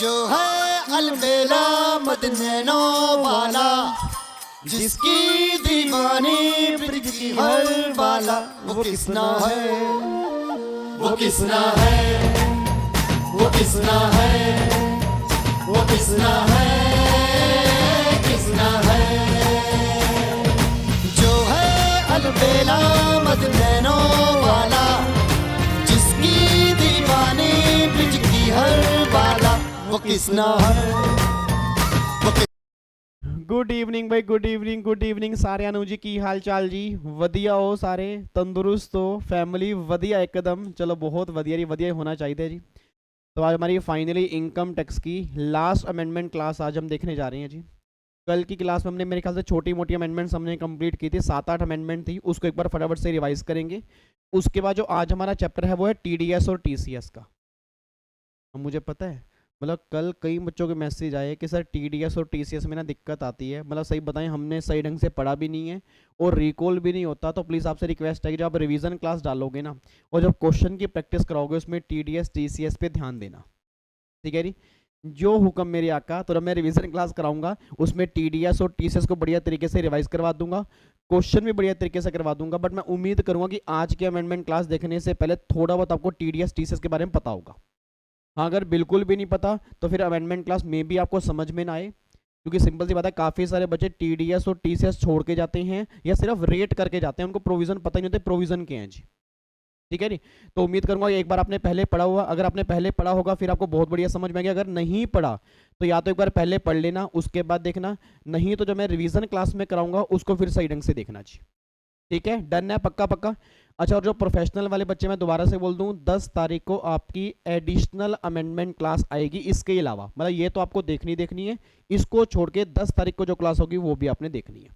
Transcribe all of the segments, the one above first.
जो है अलबेला मदनैनो वाला, जिसकी दीवानी ब्रिज की हर वाला, वो किसना है, वो किसना है, वो किसना है, वो किसना है, किसना है। जो है अलबेला मदनैनो वाला, जिसकी दीवानी ब्रिज की हर वाला, वो किसना है। गुड इवनिंग भाई, गुड इवनिंग, गुड इवनिंग सारिਆਂ ਨੂੰ ਜੀ। ਕੀ ਹਾਲ ਚਾਲ ਜੀ? ਵਧੀਆ ਹੋ ਸਾਰੇ? तंदुरुस्त हो? फैमिली ਵਧੀਆ एकदम? चलो बहुत ਵਧੀਆ जी, ਵਧੀਆ होना चाहिए जी। तो आज हमारी फाइनली इनकम टैक्स की लास्ट अमेंडमेंट क्लास आज हम देखने जा रहे हैं जी। कल की क्लास में हमने मेरे ख्याल से छोटी मोटी अमेंडमेंट्स हमने कंप्लीट की थी, 7-8 अमेंडमेंट थी, उसको एक बार फटाफट से रिवाइज करेंगे। उसके बाद जो आज हमारा चैप्टर है वो है TDS और TCS का। अब मुझे पता है, मतलब कल कई बच्चों के मैसेज आए कि सर TDS और TCS में ना दिक्कत आती है। मतलब सही बताएं, हमने सही ढंग से पढ़ा भी नहीं है और रिकॉल भी नहीं होता। तो प्लीज़ आपसे रिक्वेस्ट है कि जब आप रिवीजन क्लास डालोगे ना और जब क्वेश्चन की प्रैक्टिस कराओगे उसमें TDS TCS पे ध्यान देना, ठीक है जी। जो हुक्म मेरे आका, तो जब मैं रिवीजन क्लास कराऊंगा उसमें TDS और TCS को बढ़िया तरीके से रिवाइज करवा दूंगा, क्वेश्चन भी बढ़िया तरीके से करवा दूंगा। बट मैं उम्मीद करूंगा कि आज की अमेंडमेंट क्लास देखने से पहले थोड़ा बहुत आपको TDS TCS के बारे में पता होगा। हाँ, अगर बिल्कुल भी नहीं पता तो फिर अमेंडमेंट क्लास में भी आपको समझ में ना आए, क्योंकि सिंपल सी बात है, काफ़ी सारे बच्चे TDS और TCS छोड़ के जाते हैं या सिर्फ रेट करके जाते हैं, उनको प्रोविज़न पता ही नहीं होते प्रोविज़न के हैं जी। ठीक है जी। तो उम्मीद करूंगा एक बार आपने पहले पढ़ा हुआ, अगर आपने पहले पढ़ा होगा फिर आपको बहुत बढ़िया समझ में आ गया। अगर नहीं पढ़ा तो या तो एक बार पहले पढ़ लेना, उसके बाद देखना, नहीं तो जब मैं रिवीजन क्लास में कराऊंगा उसको फिर सही ढंग से देखना जी। ठीक है, डन है? पक्का पक्का। अच्छा, और जो प्रोफेशनल वाले बच्चे, मैं दोबारा से बोल दूं, 10 तारीख को आपकी एडिशनल अमेंडमेंट क्लास आएगी। इसके अलावा मतलब ये तो आपको देखनी है, इसको छोड़ के 10 तारीख को जो क्लास होगी वो भी आपने देखनी है।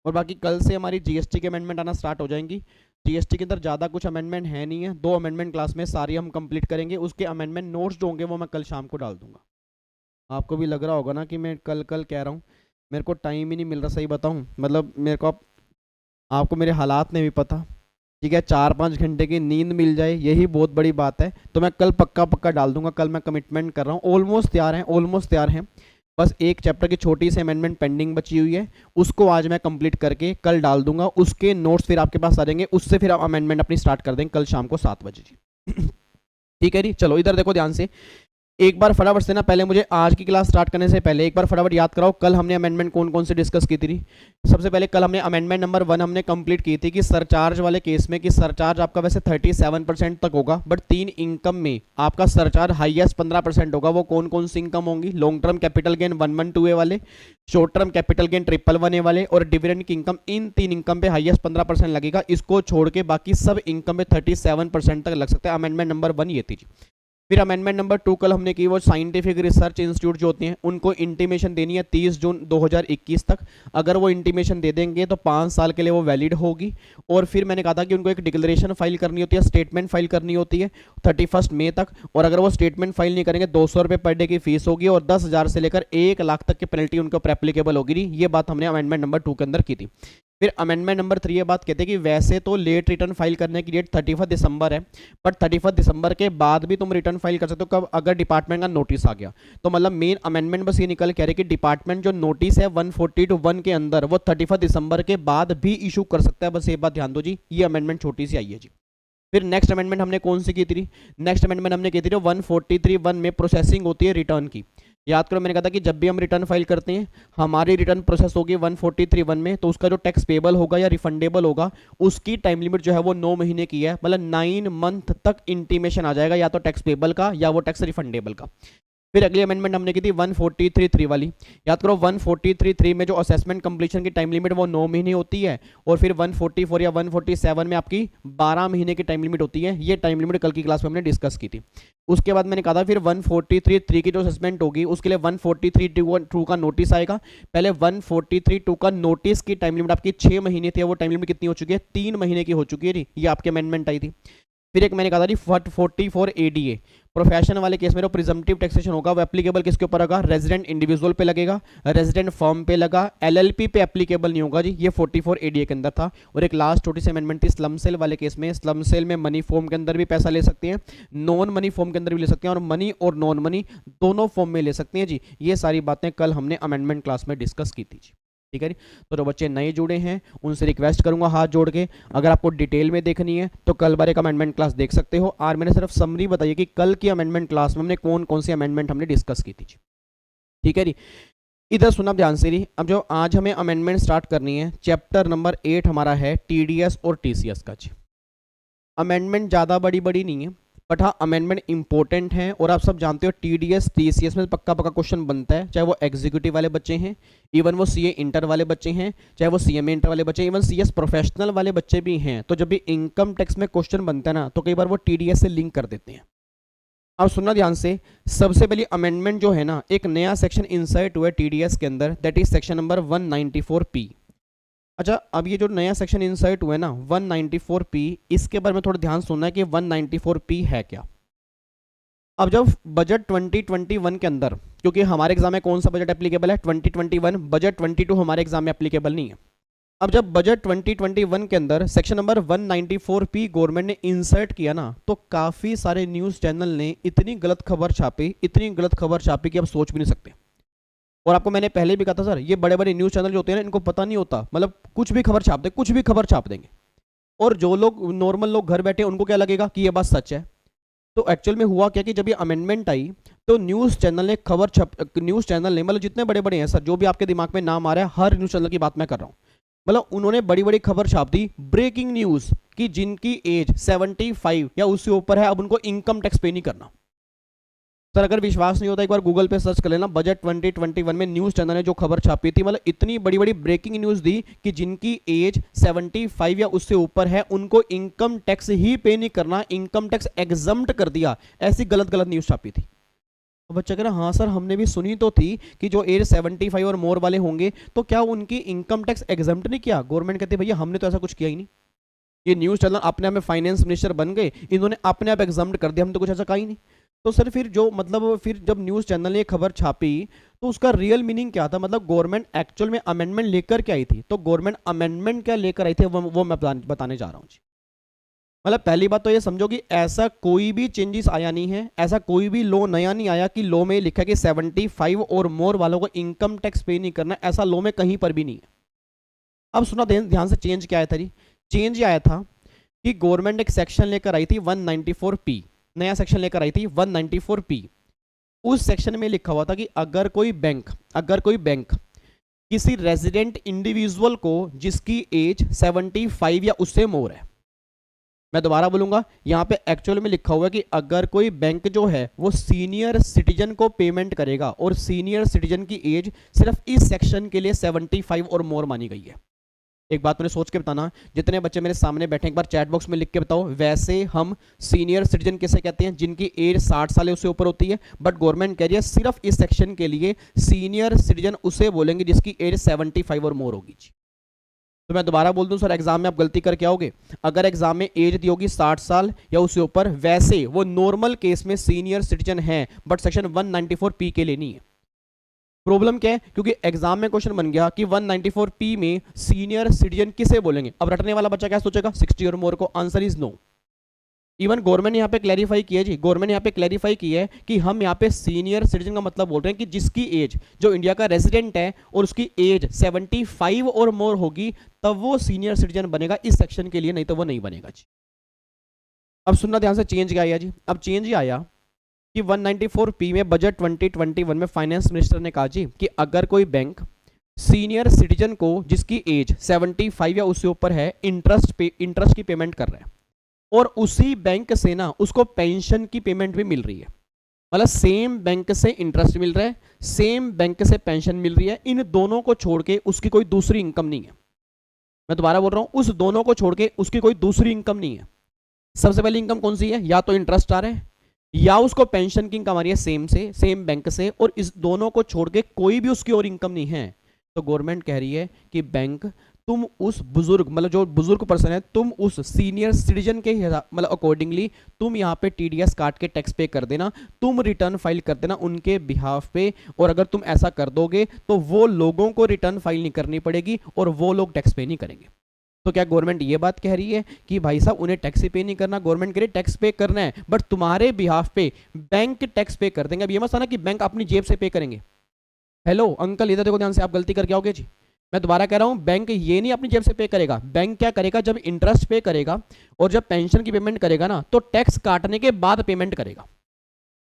और बाकी कल से हमारी GST के अमेंडमेंट आना स्टार्ट हो जाएंगी। GST के अंदर ज़्यादा कुछ अमेंडमेंट है नहीं है, 2 अमेंडमेंट क्लास में सारी हम कंप्लीट करेंगे। उसके अमेंडमेंट नोट्स जो होंगे वो मैं कल शाम को डाल दूंगा। आपको भी लग रहा होगा ना कि मैं कल कह रहा हूँ, मेरे को टाइम ही नहीं मिल रहा, सही बताऊँ। मतलब मेरे को आपको मेरे हालात नहीं भी पता, ठीक है। 4-5 घंटे की नींद मिल जाए यही बहुत बड़ी बात है। तो मैं कल पक्का डाल दूंगा, कल मैं कमिटमेंट कर रहा हूँ। ऑलमोस्ट तैयार हैं, बस एक चैप्टर की छोटी सी अमेंडमेंट पेंडिंग बची हुई है, उसको आज मैं कंप्लीट करके कल डाल दूंगा। उसके नोट्स फिर आपके पास आ जाएंगे, उससे फिर आप अमेंडमेंट अपनी स्टार्ट कर देंगे कल शाम को 7 बजे जी। ठीक है जी। चलो इधर देखो ध्यान से, एक बार फटाफट से ना, पहले मुझे आज की क्लास स्टार्ट करने से पहले एक बार फटाफट याद कराओ कल हमने अमेंडमेंट कौन कौन से डिस्कस की थी। सबसे पहले कल हमने अमेंडमेंट नंबर 1 हमने कंप्लीट की थी कि सरचार्ज वाले केस में, कि सरचार्ज आपका वैसे 37% तक होगा, बट 3 इनकम में आपका सरचार्ज हाईएस्ट 15% होगा। वो कौन कौन सी इनकम होंगी? Long term capital gain 112A वाले, short term capital gain 111A वाले और डिविडेंड की इनकम, इन 3 इनकम पे हाईएस्ट 15% लगेगा। इसको छोड़ के बाकी सब इनकम पे 37% तक लग सकता है। अमेंडमेंट नंबर 1 ये थी। फिर अमेंडमेंट नंबर 2 कल हमने की, वो साइंटिफिक रिसर्च इंस्टीट्यूट जो होते हैं उनको इंटीमेशन देनी है 30 जून 2021 तक। अगर वो इंटीमेशन दे देंगे तो 5 साल के लिए वो वैलिड होगी। और फिर मैंने कहा था कि उनको एक डिक्लेरेशन फाइल करनी होती है, स्टेटमेंट फाइल करनी होती है 31 मई तक। और अगर वो स्टेटमेंट फाइल नहीं करेंगे 200 रुपये पर डे की फीस होगी और 10,000 से लेकर 1 लाख तक की पेनल्टी उनके ऊपर एप्लीकेबल होगी। ये बात हमने अमेंडमेंट नंबर 2 के अंदर की थी। फिर अमेंडमेंट नंबर 3 ये बात कहते हैं कि वैसे तो लेट रिटर्न फाइल करने की डेट 31 दिसंबर है, बट 31 दिसंबर के बाद भी तुम रिटर्न फाइल कर सकते हो, कब? अगर डिपार्टमेंट का नोटिस आ गया। तो मतलब मेन अमेंडमेंट बस ये निकल कह रहे कि डिपार्टमेंट जो नोटिस है 142(1) के अंदर वो 31 दिसंबर के बाद भी इशू कर सकता है। बस ये बात ध्यान दो जी, ये अमेंडमेंट छोटी सी आई है जी। फिर नेक्स्ट अमेंडमेंट हमने कौन सी की थी? नेक्स्ट अमेंडमेंट हमने की थी 143(1) में प्रोसेसिंग होती है रिटर्न की। याद करो, मैंने कहा था कि जब भी हम रिटर्न फाइल करते हैं हमारी रिटर्न प्रोसेस होगी 143(1) में, तो उसका जो टैक्स पेबल होगा या रिफंडेबल होगा उसकी टाइम लिमिट जो है वो 9 महीने की है। मतलब 9 मंथ तक इंटीमेशन आ जाएगा, या तो टैक्स पेबल का या वो टैक्स रिफंडेबल का। फिर अगली अमेंडमेंट हमने की थी 143(3) वाली। याद करो 143(3) में जो असेसमेंट कंप्लीशन की टाइम लिमिट वो 9 महीने होती है, और फिर 144 या 147 में आपकी 12 महीने की टाइम लिमिट होती है। ये टाइम लिमिट कल की क्लास में हमने डिस्कस की थी। उसके बाद मैंने कहा था फिर 143(3) की जो असेसमेंट होगी उसके लिए 143(2) का नोटिस आएगा। पहले 143(2) का नोटिस की टाइम लिमिट आपकी 6 महीने थी, वो टाइम लिमिट कितनी हो चुकी है? 3 महीने की हो चुकी है। ये आपकी अमेंडमेंट आई थी। फिर एक मैंने कहा था जी 44 ADA, प्रोफेशन वाले केस में जो प्रिजम्पटिव टैक्सेशन होगा वो एप्लीकेबल किसके ऊपर होगा, रेजिडेंट इंडिविजुअल पे लगेगा, रेजिडेंट फर्म पे लगा, LLP पे एप्लीकेबल नहीं होगा जी, ये 44 ADA के अंदर था। और एक लास्ट छोटी सी अमेंडमेंट थी स्लम सेल वाले केस में, स्लम सेल में मनी फॉर्म के अंदर भी पैसा ले सकते हैं, नॉन मनी फॉर्म के अंदर भी ले सकते हैं, और मनी और नॉन मनी दोनों फॉर्म में ले सकते हैं जी। ये सारी बातें कल हमने अमेंडमेंट क्लास में डिस्कस की थी जी, ठीक है जी। तो जो बच्चे नए जुड़े हैं उनसे रिक्वेस्ट करूंगा हाथ जोड़ के, अगर आपको डिटेल में देखनी है तो कल बार एक अमेंडमेंट क्लास देख सकते हो। और मैंने सिर्फ समरी बताई कि कल की अमेंडमेंट क्लास में हमने कौन कौन सी अमेंडमेंट हमने डिस्कस की थी, ठीक है जी। इधर सुना ध्यान से जी, अब जो आज हमें अमेंडमेंट स्टार्ट करनी है, चैप्टर नंबर 8 हमारा है TDS और TCS का जी। अमेंडमेंट ज़्यादा बड़ी बड़ी नहीं है, बट हाँ अमेंडमेंट इंपॉर्टेंट है। और आप सब जानते हो TDS TCS में पक्का पक्का क्वेश्चन बनता है, चाहे वो एग्जीक्यूटिव वाले बच्चे हैं, इवन वो CA इंटर वाले बच्चे हैं, चाहे वो CMA इंटर वाले बच्चे, इवन CS प्रोफेशनल वाले बच्चे भी हैं। तो जब भी इनकम टैक्स में क्वेश्चन बनता है ना, तो कई बार वो TDS से लिंक कर देते हैं। अब सुनना ध्यान से, सबसे पहली अमेंडमेंट जो है ना, एक नया सेक्शन इंसर्ट हुआ है TDS के अंदर, that is section number 194P। अच्छा, अब ये जो नया सेक्शन इंसर्ट हुआ है ना 194P, इसके बारे में थोड़ा ध्यान सुनना है कि 194P है क्या। अब जब बजट 2021 के अंदर, क्योंकि हमारे एग्जाम में कौन सा बजट एप्लीकेबल है 2021, बजट 22 हमारे एग्जाम में एप्लीकेबल नहीं है। अब जब बजट 2021 के अंदर सेक्शन नंबर 194P गवर्नमेंट ने इंसर्ट किया ना, तो काफ़ी सारे न्यूज़ चैनल ने इतनी गलत खबर छापी, इतनी गलत खबर छापी कि आप सोच भी नहीं सकते। और आपको मैंने पहले भी कहा था सर, ये बड़े बड़े न्यूज़ चैनल जो होते हैं ना, इनको पता नहीं होता, मतलब कुछ भी खबर छाप दे, कुछ भी खबर छाप देंगे। और जो लोग नॉर्मल लोग घर बैठे उनको क्या लगेगा कि ये बात सच है। तो एक्चुअल में हुआ क्या कि जब ये अमेंडमेंट आई तो न्यूज़ चैनल ने न्यूज़ चैनल ने, मतलब जितने बड़े बड़े हैं सर, जो भी आपके दिमाग में नाम आ रहा है, हर न्यूज़ चैनल की बात मैं कर रहा हूँ, मतलब उन्होंने बड़ी बड़ी खबर छाप दी, ब्रेकिंग न्यूज़, कि जिनकी एज 75 या उससे ऊपर है अब उनको इनकम टैक्स पे नहीं करना। सर अगर विश्वास नहीं होता एक बार गूगल पे सर्च कर लेना, बजट 2021 में न्यूज़ चैनल ने जो खबर छापी थी, मतलब इतनी बड़ी बड़ी ब्रेकिंग न्यूज़ दी कि जिनकी एज 75 या उससे ऊपर है उनको इनकम टैक्स ही पे नहीं करना, इनकम टैक्स एग्जम्प्ट कर दिया, ऐसी गलत गलत न्यूज़ छापी थी। तो बच्चा कह रहा हाँ सर हमने भी सुनी तो थी कि जो एज 75 और मोर वाले होंगे तो क्या उनकी इनकम टैक्स एग्जम्प्ट नहीं किया। गवर्नमेंट कहती भैया हमने तो ऐसा कुछ किया ही नहीं, ये न्यूज़ चैनल अपने आप में फाइनेंस मिनिस्टर बन गए, इन्होंने अपने आप एग्जम्प्ट कर दिया, हमने तो कुछ ऐसा कहा ही नहीं। तो सर फिर जो मतलब फिर जब न्यूज़ चैनल ने खबर छापी तो उसका रियल मीनिंग क्या था, मतलब गवर्नमेंट एक्चुअल में अमेंडमेंट लेकर क्या आई थी। तो गवर्नमेंट अमेंडमेंट क्या लेकर आई थी वो मैं बताने जा रहा हूँ जी। मतलब पहली बात तो ये समझो कि ऐसा कोई भी चेंजेस आया नहीं है, ऐसा कोई भी लॉ नया नहीं आया कि लॉ में लिखा कि 75 और मोर वालों को इनकम टैक्स पे नहीं करना, ऐसा लॉ में कहीं पर भी नहीं है। अब सुना ध्यान से, चेंज क्या आया था जी, चेंज ये आया था कि गवर्नमेंट एक सेक्शन लेकर आई थी 194P, नया सेक्शन लेकर आई थी 194P। उस सेक्शन में लिखा हुआ था कि अगर कोई बैंक किसी रेजिडेंट इंडिविजुअल को जिसकी एज 75 या उससे मोर है, मैं दोबारा बोलूंगा, यहां पे एक्चुअल में लिखा हुआ है कि अगर कोई बैंक जो है वो सीनियर सिटीजन को पेमेंट करेगा, और सीनियर सिटीजन की एज सिर्फ इस सेक्शन के लिए 75 और मोर मानी गई है। एक बात मैंने सोच के बताना, जितने बच्चे मेरे सामने बैठे एक बार चैट बॉक्स में लिख के बताओ, वैसे हम सीनियर सिटीजन किसे कहते हैं, जिनकी एज 60 साल उससे ऊपर होती है, बट गवर्नमेंट कह रही है सिर्फ इस सेक्शन के लिए सीनियर सिटीजन उसे बोलेंगे जिसकी एज 75 और मोर होगी। तो मैं दोबारा बोल दूं सर, एग्जाम में आप गलती करके आओगे, अगर एग्जाम में एज दी होगी 60 साल या उससे ऊपर, वैसे वो नॉर्मल केस में सीनियर सिटीजन है, बट सेक्शन 194P के लिए नहीं है। प्रॉब्लम क्या है, क्योंकि एग्जाम में क्वेश्चन बन गया कि 194P में सीनियर सिटीजन किसे बोलेंगे। अब रटने वाला बच्चा क्या सोचेगा, 60 और मोर को। Answer is no. Even government यहाँ पे क्लैरिफाई किया जी, गवर्नमेंट यहाँ पे क्लैरिफाई किया है कि हम यहाँ पे सीनियर सिटीजन का मतलब बोल रहे हैं कि जिसकी एज, जो इंडिया का रेजिडेंट है और उसकी एज 75 और मोर होगी, तब वो सीनियर सिटीजन बनेगा इस सेक्शन के लिए, नहीं तो वो नहीं बनेगा जी। अब सुनना ध्यान से, चेंज क्या आया जी, अब चेंज ये आया कि 194P में बजट 2021 में फाइनेंस मिनिस्टर ने कहा जी कि अगर कोई बैंक सीनियर सिटीजन को जिसकी एज 75 या उससे ऊपर है इंटरेस्ट की पेमेंट कर रहा है, और उसी बैंक से ना उसको पेंशन की पेमेंट भी मिल रही है, मतलब सेम बैंक से इंटरेस्ट मिल रहा है, सेम बैंक से पेंशन मिल रही है, इन दोनों को छोड़ के उसकी कोई दूसरी इनकम नहीं है। मैं दोबारा बोल रहा हूं, उस दोनों को छोड़ के उसकी कोई दूसरी इनकम नहीं है। सबसे पहली इनकम कौन सी है, या तो इंटरेस्ट आ रहा है या उसको पेंशन की इनकम आ रही है सेम बैंक से, और इस दोनों को छोड़ के कोई भी उसकी और इनकम नहीं है। तो गवर्नमेंट कह रही है कि बैंक तुम उस बुजुर्ग मतलब जो बुजुर्ग पर्सन है तुम उस सीनियर सिटीजन के मतलब अकॉर्डिंगली तुम यहाँ पे टीडीएस काट के टैक्स पे कर देना, तुम रिटर्न फाइल कर देना उनके बिहाफ पे। और अगर तुम ऐसा कर दोगे तो वो लोगों को रिटर्न फाइल नहीं करनी पड़ेगी और वो लोग टैक्स पे नहीं करेंगे। तो क्या गवर्नमेंट ये बात कह रही है कि भाई साहब उन्हें टैक्स पे नहीं करना, गवर्नमेंट कह रही है टैक्स पे करना है बट तुम्हारे बिहाफ पे बैंक टैक्स पे कर देंगे। अब ये मत समझना कि बैंक अपनी जेब से पे करेंगे। हेलो अंकल, इधर देखो ध्यान से, आप गलती करके आओगे जी। मैं दोबारा कह रहा हूं, बैंक ये नहीं अपनी जेब से पे करेगा। बैंक क्या करेगा, जब इंटरेस्ट पे करेगा और जब पेंशन की पेमेंट करेगा ना तो टैक्स काटने के बाद पेमेंट करेगा,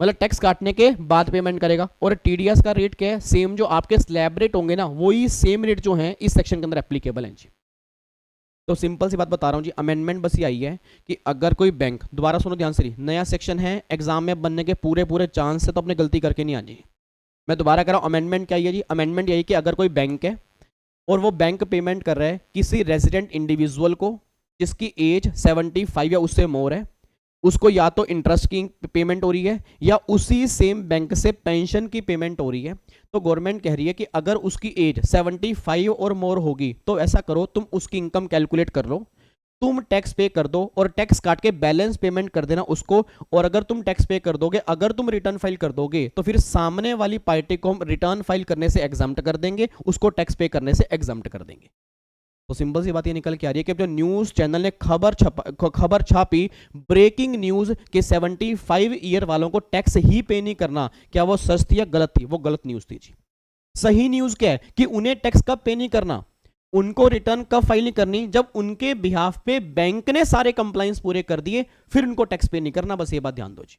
मतलब टैक्स काटने के बाद पेमेंट करेगा। और टीडीएस का रेट क्या है, सेम जो आपके स्लैब रेट होंगे ना वही सेम रेट जो है इस सेक्शन के अंदर एप्लीकेबल है जी। तो सिंपल सी बात बता रहा हूँ जी, अमेंडमेंट बस ये आई है कि अगर कोई बैंक, दोबारा सुनो ध्यान से, नया सेक्शन है, एग्जाम में बनने के पूरे पूरे चांस है, तो अपने गलती करके नहीं आनी। मैं दोबारा कह रहा हूँ, अमेंडमेंट क्या है जी, अमेंडमेंट यही कि अगर कोई बैंक है और वो बैंक पेमेंट कर रहा है किसी रेजिडेंट इंडिविजुअल को जिसकी एज 75 या उससे मोर है, उसको या तो इंटरेस्ट की पेमेंट हो रही है या उसी सेम बैंक से पेंशन की पेमेंट हो रही है, तो गवर्नमेंट कह रही है कि अगर उसकी एज 75 और मोर होगी तो ऐसा करो, तुम उसकी इनकम कैलकुलेट कर लो, तुम टैक्स पे कर दो और टैक्स काट के बैलेंस पेमेंट कर देना उसको। और अगर तुम टैक्स पे कर दोगे, अगर तुम रिटर्न फाइल कर दोगे तो फिर सामने वाली पार्टी को हम रिटर्न फाइल करने से एग्जाम्प्ट कर देंगे, उसको टैक्स पे करने से एग्जाम्प्ट कर देंगे। तो सिंपल सी बात ये निकल के आ रही है कि जो न्यूज चैनल ने खबर छापी ब्रेकिंग न्यूज कि 75 ईयर वालों को टैक्स ही पे नहीं करना, क्या वो सच थी या गलत थी? वो गलत न्यूज थी जी। सही न्यूज क्या है कि उन्हें टैक्स कब पे नहीं करना, उनको रिटर्न कब फाइल नहीं करनी, जब उनके बिहाफ पे बैंक ने सारे कंप्लाइंस पूरे कर दिए फिर उनको टैक्स पे नहीं करना। बस ये बात ध्यान दो जी।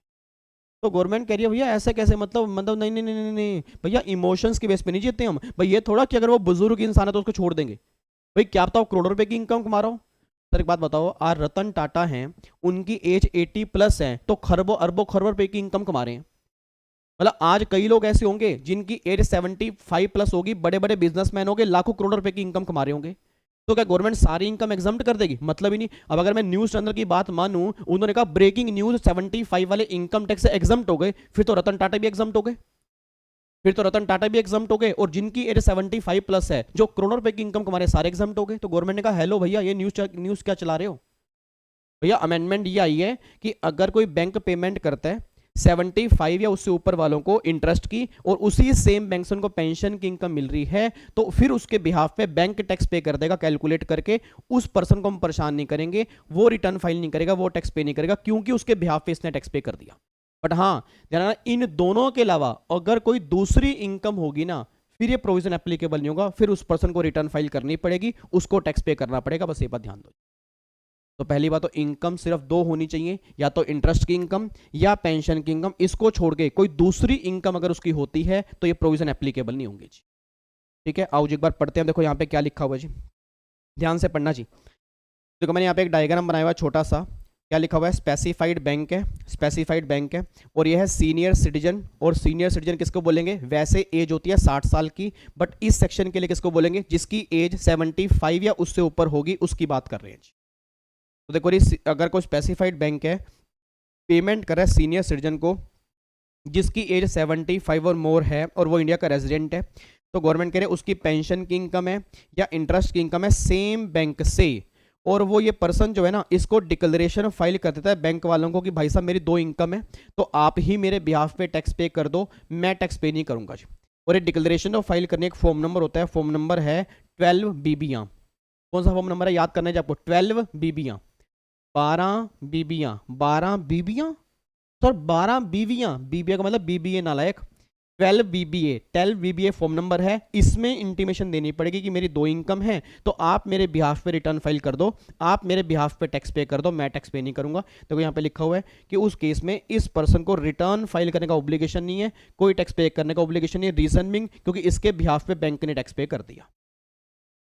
तो गवर्नमेंट कह रही है भैया ऐसे कैसे, मतलब नहीं नहीं नहीं नहीं नहीं भैया, इमोशंस की बेस पे नहीं जीते हम भाई। ये थोड़ा कि अगर वो बुजुर्ग इंसान है तो उसको छोड़ देंगे भाई, क्या बताओ करोड़ों रुपए की इनकम कमा रहा हूं। सर एक बात बताओ, आज रतन टाटा हैं, उनकी एज 80+ है तो खरबों अरबों खरबों रुपए की इनकम कमा रहे हैं। मतलब आज कई लोग ऐसे होंगे जिनकी एज 75+ होगी, बड़े बड़े बिजनेसमैन होंगे, लाखों करोड़ रुपए की इनकम कमा रहे होंगे। तो क्या गवर्नमेंट सारी इनकम एग्जम्प्ट कर देगी? मतलब ही नहीं। अब अगर मैं न्यूज चैनल की बात मानूं, उन्होंने कहा ब्रेकिंग न्यूज 75 वाले इनकम टैक्स से एग्जम्प्ट हो गए, फिर तो रतन टाटा भी एग्जम्प्ट हो गए, फिर तो रतन टाटा भी एग्जम्प्ट हो गए और जिनकी एज 75+ है, जो करोड़ों रुपए की इनकम कमा रहे, सारे एग्जम्प्ट हो गए। तो गवर्नमेंट ने कहा हेलो भैया, ये न्यूज क्या चला रहे हो भैया? अमेंडमेंट ये आई है कि अगर कोई बैंक पेमेंट करता है 75 या उससे ऊपर वालों को इंटरेस्ट की और उसी सेम बैंक से उनको पेंशन की इनकम मिल रही है, तो फिर उसके बिहाफ पे बैंक टैक्स पे कर देगा कैलकुलेट करके। उस पर्सन को हम परेशान नहीं करेंगे, वो रिटर्न फाइल नहीं करेगा, वो टैक्स पे नहीं करेगा क्योंकि उसके बिहाफ पे इसने टैक्स पे कर दिया। बट हाँ ध्यान, इन दोनों के अलावा अगर कोई दूसरी इनकम होगी ना, फिर ये प्रोविजन एप्लीकेबल नहीं होगा, फिर उस पर्सन को रिटर्न फाइल करनी पड़ेगी, उसको टैक्स पे करना पड़ेगा। बस ये बात ध्यान दो। तो पहली बात तो इनकम सिर्फ दो होनी चाहिए, या तो इंटरेस्ट की इनकम या पेंशन की इनकम। इसको छोड़ के कोई दूसरी इनकम अगर उसकी होती है तो ये प्रोविजन एप्लीकेबल नहीं होंगे जी। ठीक है, आओ जी एक बार पढ़ते हैं। देखो यहाँ पे क्या लिखा हुआ है जी, ध्यान से पढ़ना जी। देखो मैंने यहाँ पे एक डायग्राम बनाया हुआ है छोटा सा, क्या लिखा हुआ है, स्पेसिफाइड बैंक है, स्पेसिफाइड बैंक है और यह है सीनियर सिटीजन। और सीनियर सिटीजन किसको बोलेंगे? वैसे एज होती है 60 साल की, बट इस सेक्शन के लिए किसको बोलेंगे? जिसकी एज 75 या उससे ऊपर होगी, उसकी बात कर रहे हैं। तो देखो अगर कोई स्पेसिफाइड बैंक है, पेमेंट कर रहा है सीनियर सिटीजन को जिसकी एज 75 और मोर है और वो इंडिया का रेजिडेंट है, तो गवर्नमेंट कह रहे उसकी पेंशन की इनकम है या इंटरेस्ट की इनकम है सेम बैंक से, और वो ये पर्सन जो है ना इसको डिक्लेरेशन फाइल कर देता है बैंक वालों को कि भाई साहब मेरी दो इनकम है, तो आप ही मेरे बिहाफ पे टैक्स पे कर दो, मैं टैक्स पे नहीं करूंगा जी। और ये डिक्लेरेशन ऑफ फाइल करने एक फॉर्म नंबर होता है, फॉर्म नंबर है 12 बीबियाँ। कौन सा फॉर्म नंबर है याद करना है जी आपको? 12 बीबियाँ, 12 बीबियाँ, 12 बीबियाँ, तो 12 बीवियाँ, बीबिया का मतलब बीबीए नालायक, 12 बीबीए, 12 बीबीए फॉर्म नंबर है। इसमें इंटीमेशन देनी पड़ेगी कि मेरी दो इनकम है, तो आप मेरे बिहाफ पे रिटर्न फाइल कर दो, आप मेरे बिहाफ पे टैक्स पे कर दो, मैं टैक्स पे नहीं करूंगा। देखो यहाँ पे लिखा हुआ है कि उस केस में इस पर्सन को रिटर्न फाइल करने का ऑब्लिगेशन नहीं है, कोई टैक्स पे करने का ऑब्लिगेशन नहीं है। रीजन बिंग क्योंकि इसके बिहाफ पे बैंक ने टैक्स पे कर दिया।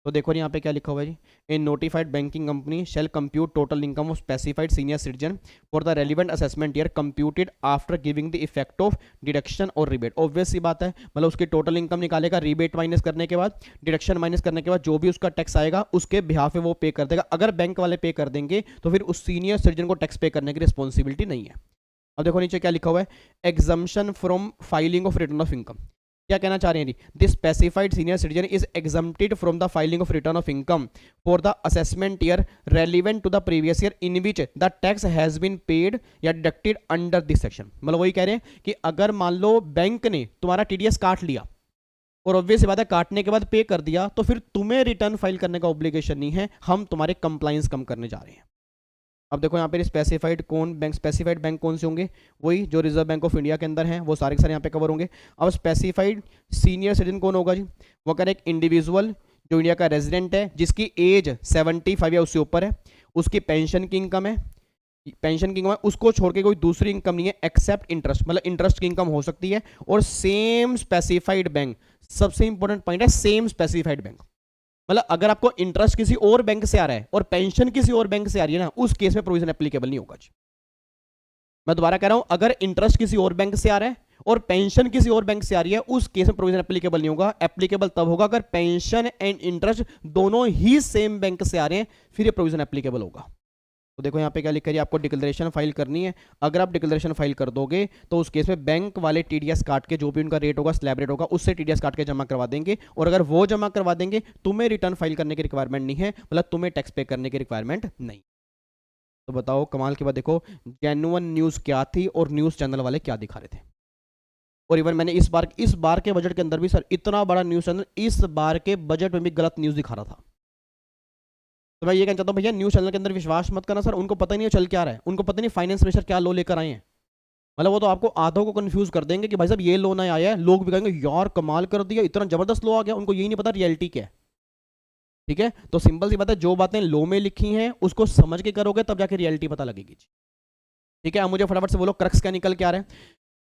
तो देखो यहाँ पे क्या लिखा हुआ है जी, a notified banking company shall compute total income of specified senior citizen for the relevant assessment year computed after giving the effect of deduction और रिबेट। ऑब्वियस सी बात है, मतलब उसकी टोटल इनकम निकालेगा, रिबेट माइनस करने के बाद, डिडक्शन माइनस करने के बाद जो भी उसका टैक्स आएगा उसके बिहाफ पे वो पे कर देगा। अगर बैंक वाले पे कर देंगे तो फिर उस सीनियर सिटीजन को टैक्स पे करने की रिस्पॉन्सिबिलिटी नहीं है। अब देखो नीचे क्या लिखा हुआ है, exemption from filing of return of income. क्या कहना चाह रहे हैं जी, this specified senior citizen is exempted from the filing of return of income for the assessment year relevant to the previous year in which the tax has been paid या deducted under this section. मतलब वही कह रहे हैं कि अगर मान लो bank ने तुम्हारा टीडीएस काट लिया और ऑब्वियस बात है काटने के बाद पे कर दिया, तो फिर तुम्हें रिटर्न फाइल करने का ऑब्लिगेशन नहीं है, हम तुम्हारे कंप्लाइंस कम करने जा रहे हैं। अब देखो यहाँ पे स्पेसिफाइड कौन से होंगे, वही जो रिजर्व बैंक ऑफ इंडिया के अंदर हैं, वो सारे के सारे यहाँ पे कवर होंगे। अब स्पेसिफाइड सीनियर सिटीजन कौन होगा जी, वो कह रहे एक इंडिविजुअल जो इंडिया का रेजिडेंट है, जिसकी एज 75 या उससे ऊपर है, उसकी पेंशन की इनकम है, उसको छोड़ के कोई दूसरी इनकम नहीं है एक्सेप्ट इंटरेस्ट, मतलब इंटरेस्ट की इनकम हो सकती है, और सेम स्पेसिफाइड बैंक, सबसे इंपॉर्टेंट पॉइंट है सेम स्पेसिफाइड बैंक। मतलब अगर आपको इंटरेस्ट किसी और बैंक से आ रहा है और पेंशन किसी और बैंक से आ रही है ना, उस केस में प्रोविजन एप्लीकेबल नहीं होगा जी। मैं दोबारा कह रहा हूं, अगर इंटरेस्ट किसी और बैंक से आ रहा है और पेंशन किसी और बैंक से आ रही है, उस केस में प्रोविजन एप्लीकेबल नहीं होगा। एप्लीकेबल तब होगा अगर पेंशन एंड इंटरेस्ट दोनों ही सेम बैंक से आ रहे हैं, फिर ये प्रोविजन एप्लीकेबल होगा। तो देखो यहाँ पे क्या लिख कर आपको डिक्लेरेशन फाइल करनी है। अगर आप डिक्लेरेशन फाइल कर दोगे तो उस केस में बैंक वाले टीडीएस काट के जो भी उनका रेट होगा, स्लैब रेट होगा, उससे टीडीएस काट के जमा करवा देंगे। और अगर वो जमा करवा देंगे, तुम्हें रिटर्न फाइल करने की रिक्वायरमेंट नहीं है, मतलब तुम्हें टैक्स पे करने की रिक्वायरमेंट नहीं। तो बताओ कमाल की बात, देखो जेन्युइन न्यूज़ क्या थी और न्यूज़ चैनल वाले क्या दिखा रहे थे। और इवन मैंने इस बार के बजट के अंदर भी सर, इतना बड़ा न्यूज़ चैनल इस बार के बजट में भी गलत न्यूज़ दिखा रहा था। तो मैं ये कहना चाहता हूँ भैया, न्यूज़ चैनल के अंदर विश्वास मत करना सर, उनको पता ही नहीं चल क्या रहा है, उनको पता नहीं फाइनेंस मिनिस्टर क्या लो लेकर आए हैं। मतलब वो तो आपको आधों को कंफ्यूज कर देंगे कि भाई साहब ये लो नया आया है, लोग भी कहेंगे यार कमाल कर दिया, इतना जबरदस्त लो आ गया, उनको यही नहीं पता रियलिटी क्या है। ठीक है, तो सिंपल सी बात है, जो बातें लो में लिखी हैं उसको समझ के करोगे तब जाके रियलिटी पता लगेगी। ठीक है, अब मुझे फटाफट से बोलो क्रक्स क्या निकल के आ रहा है।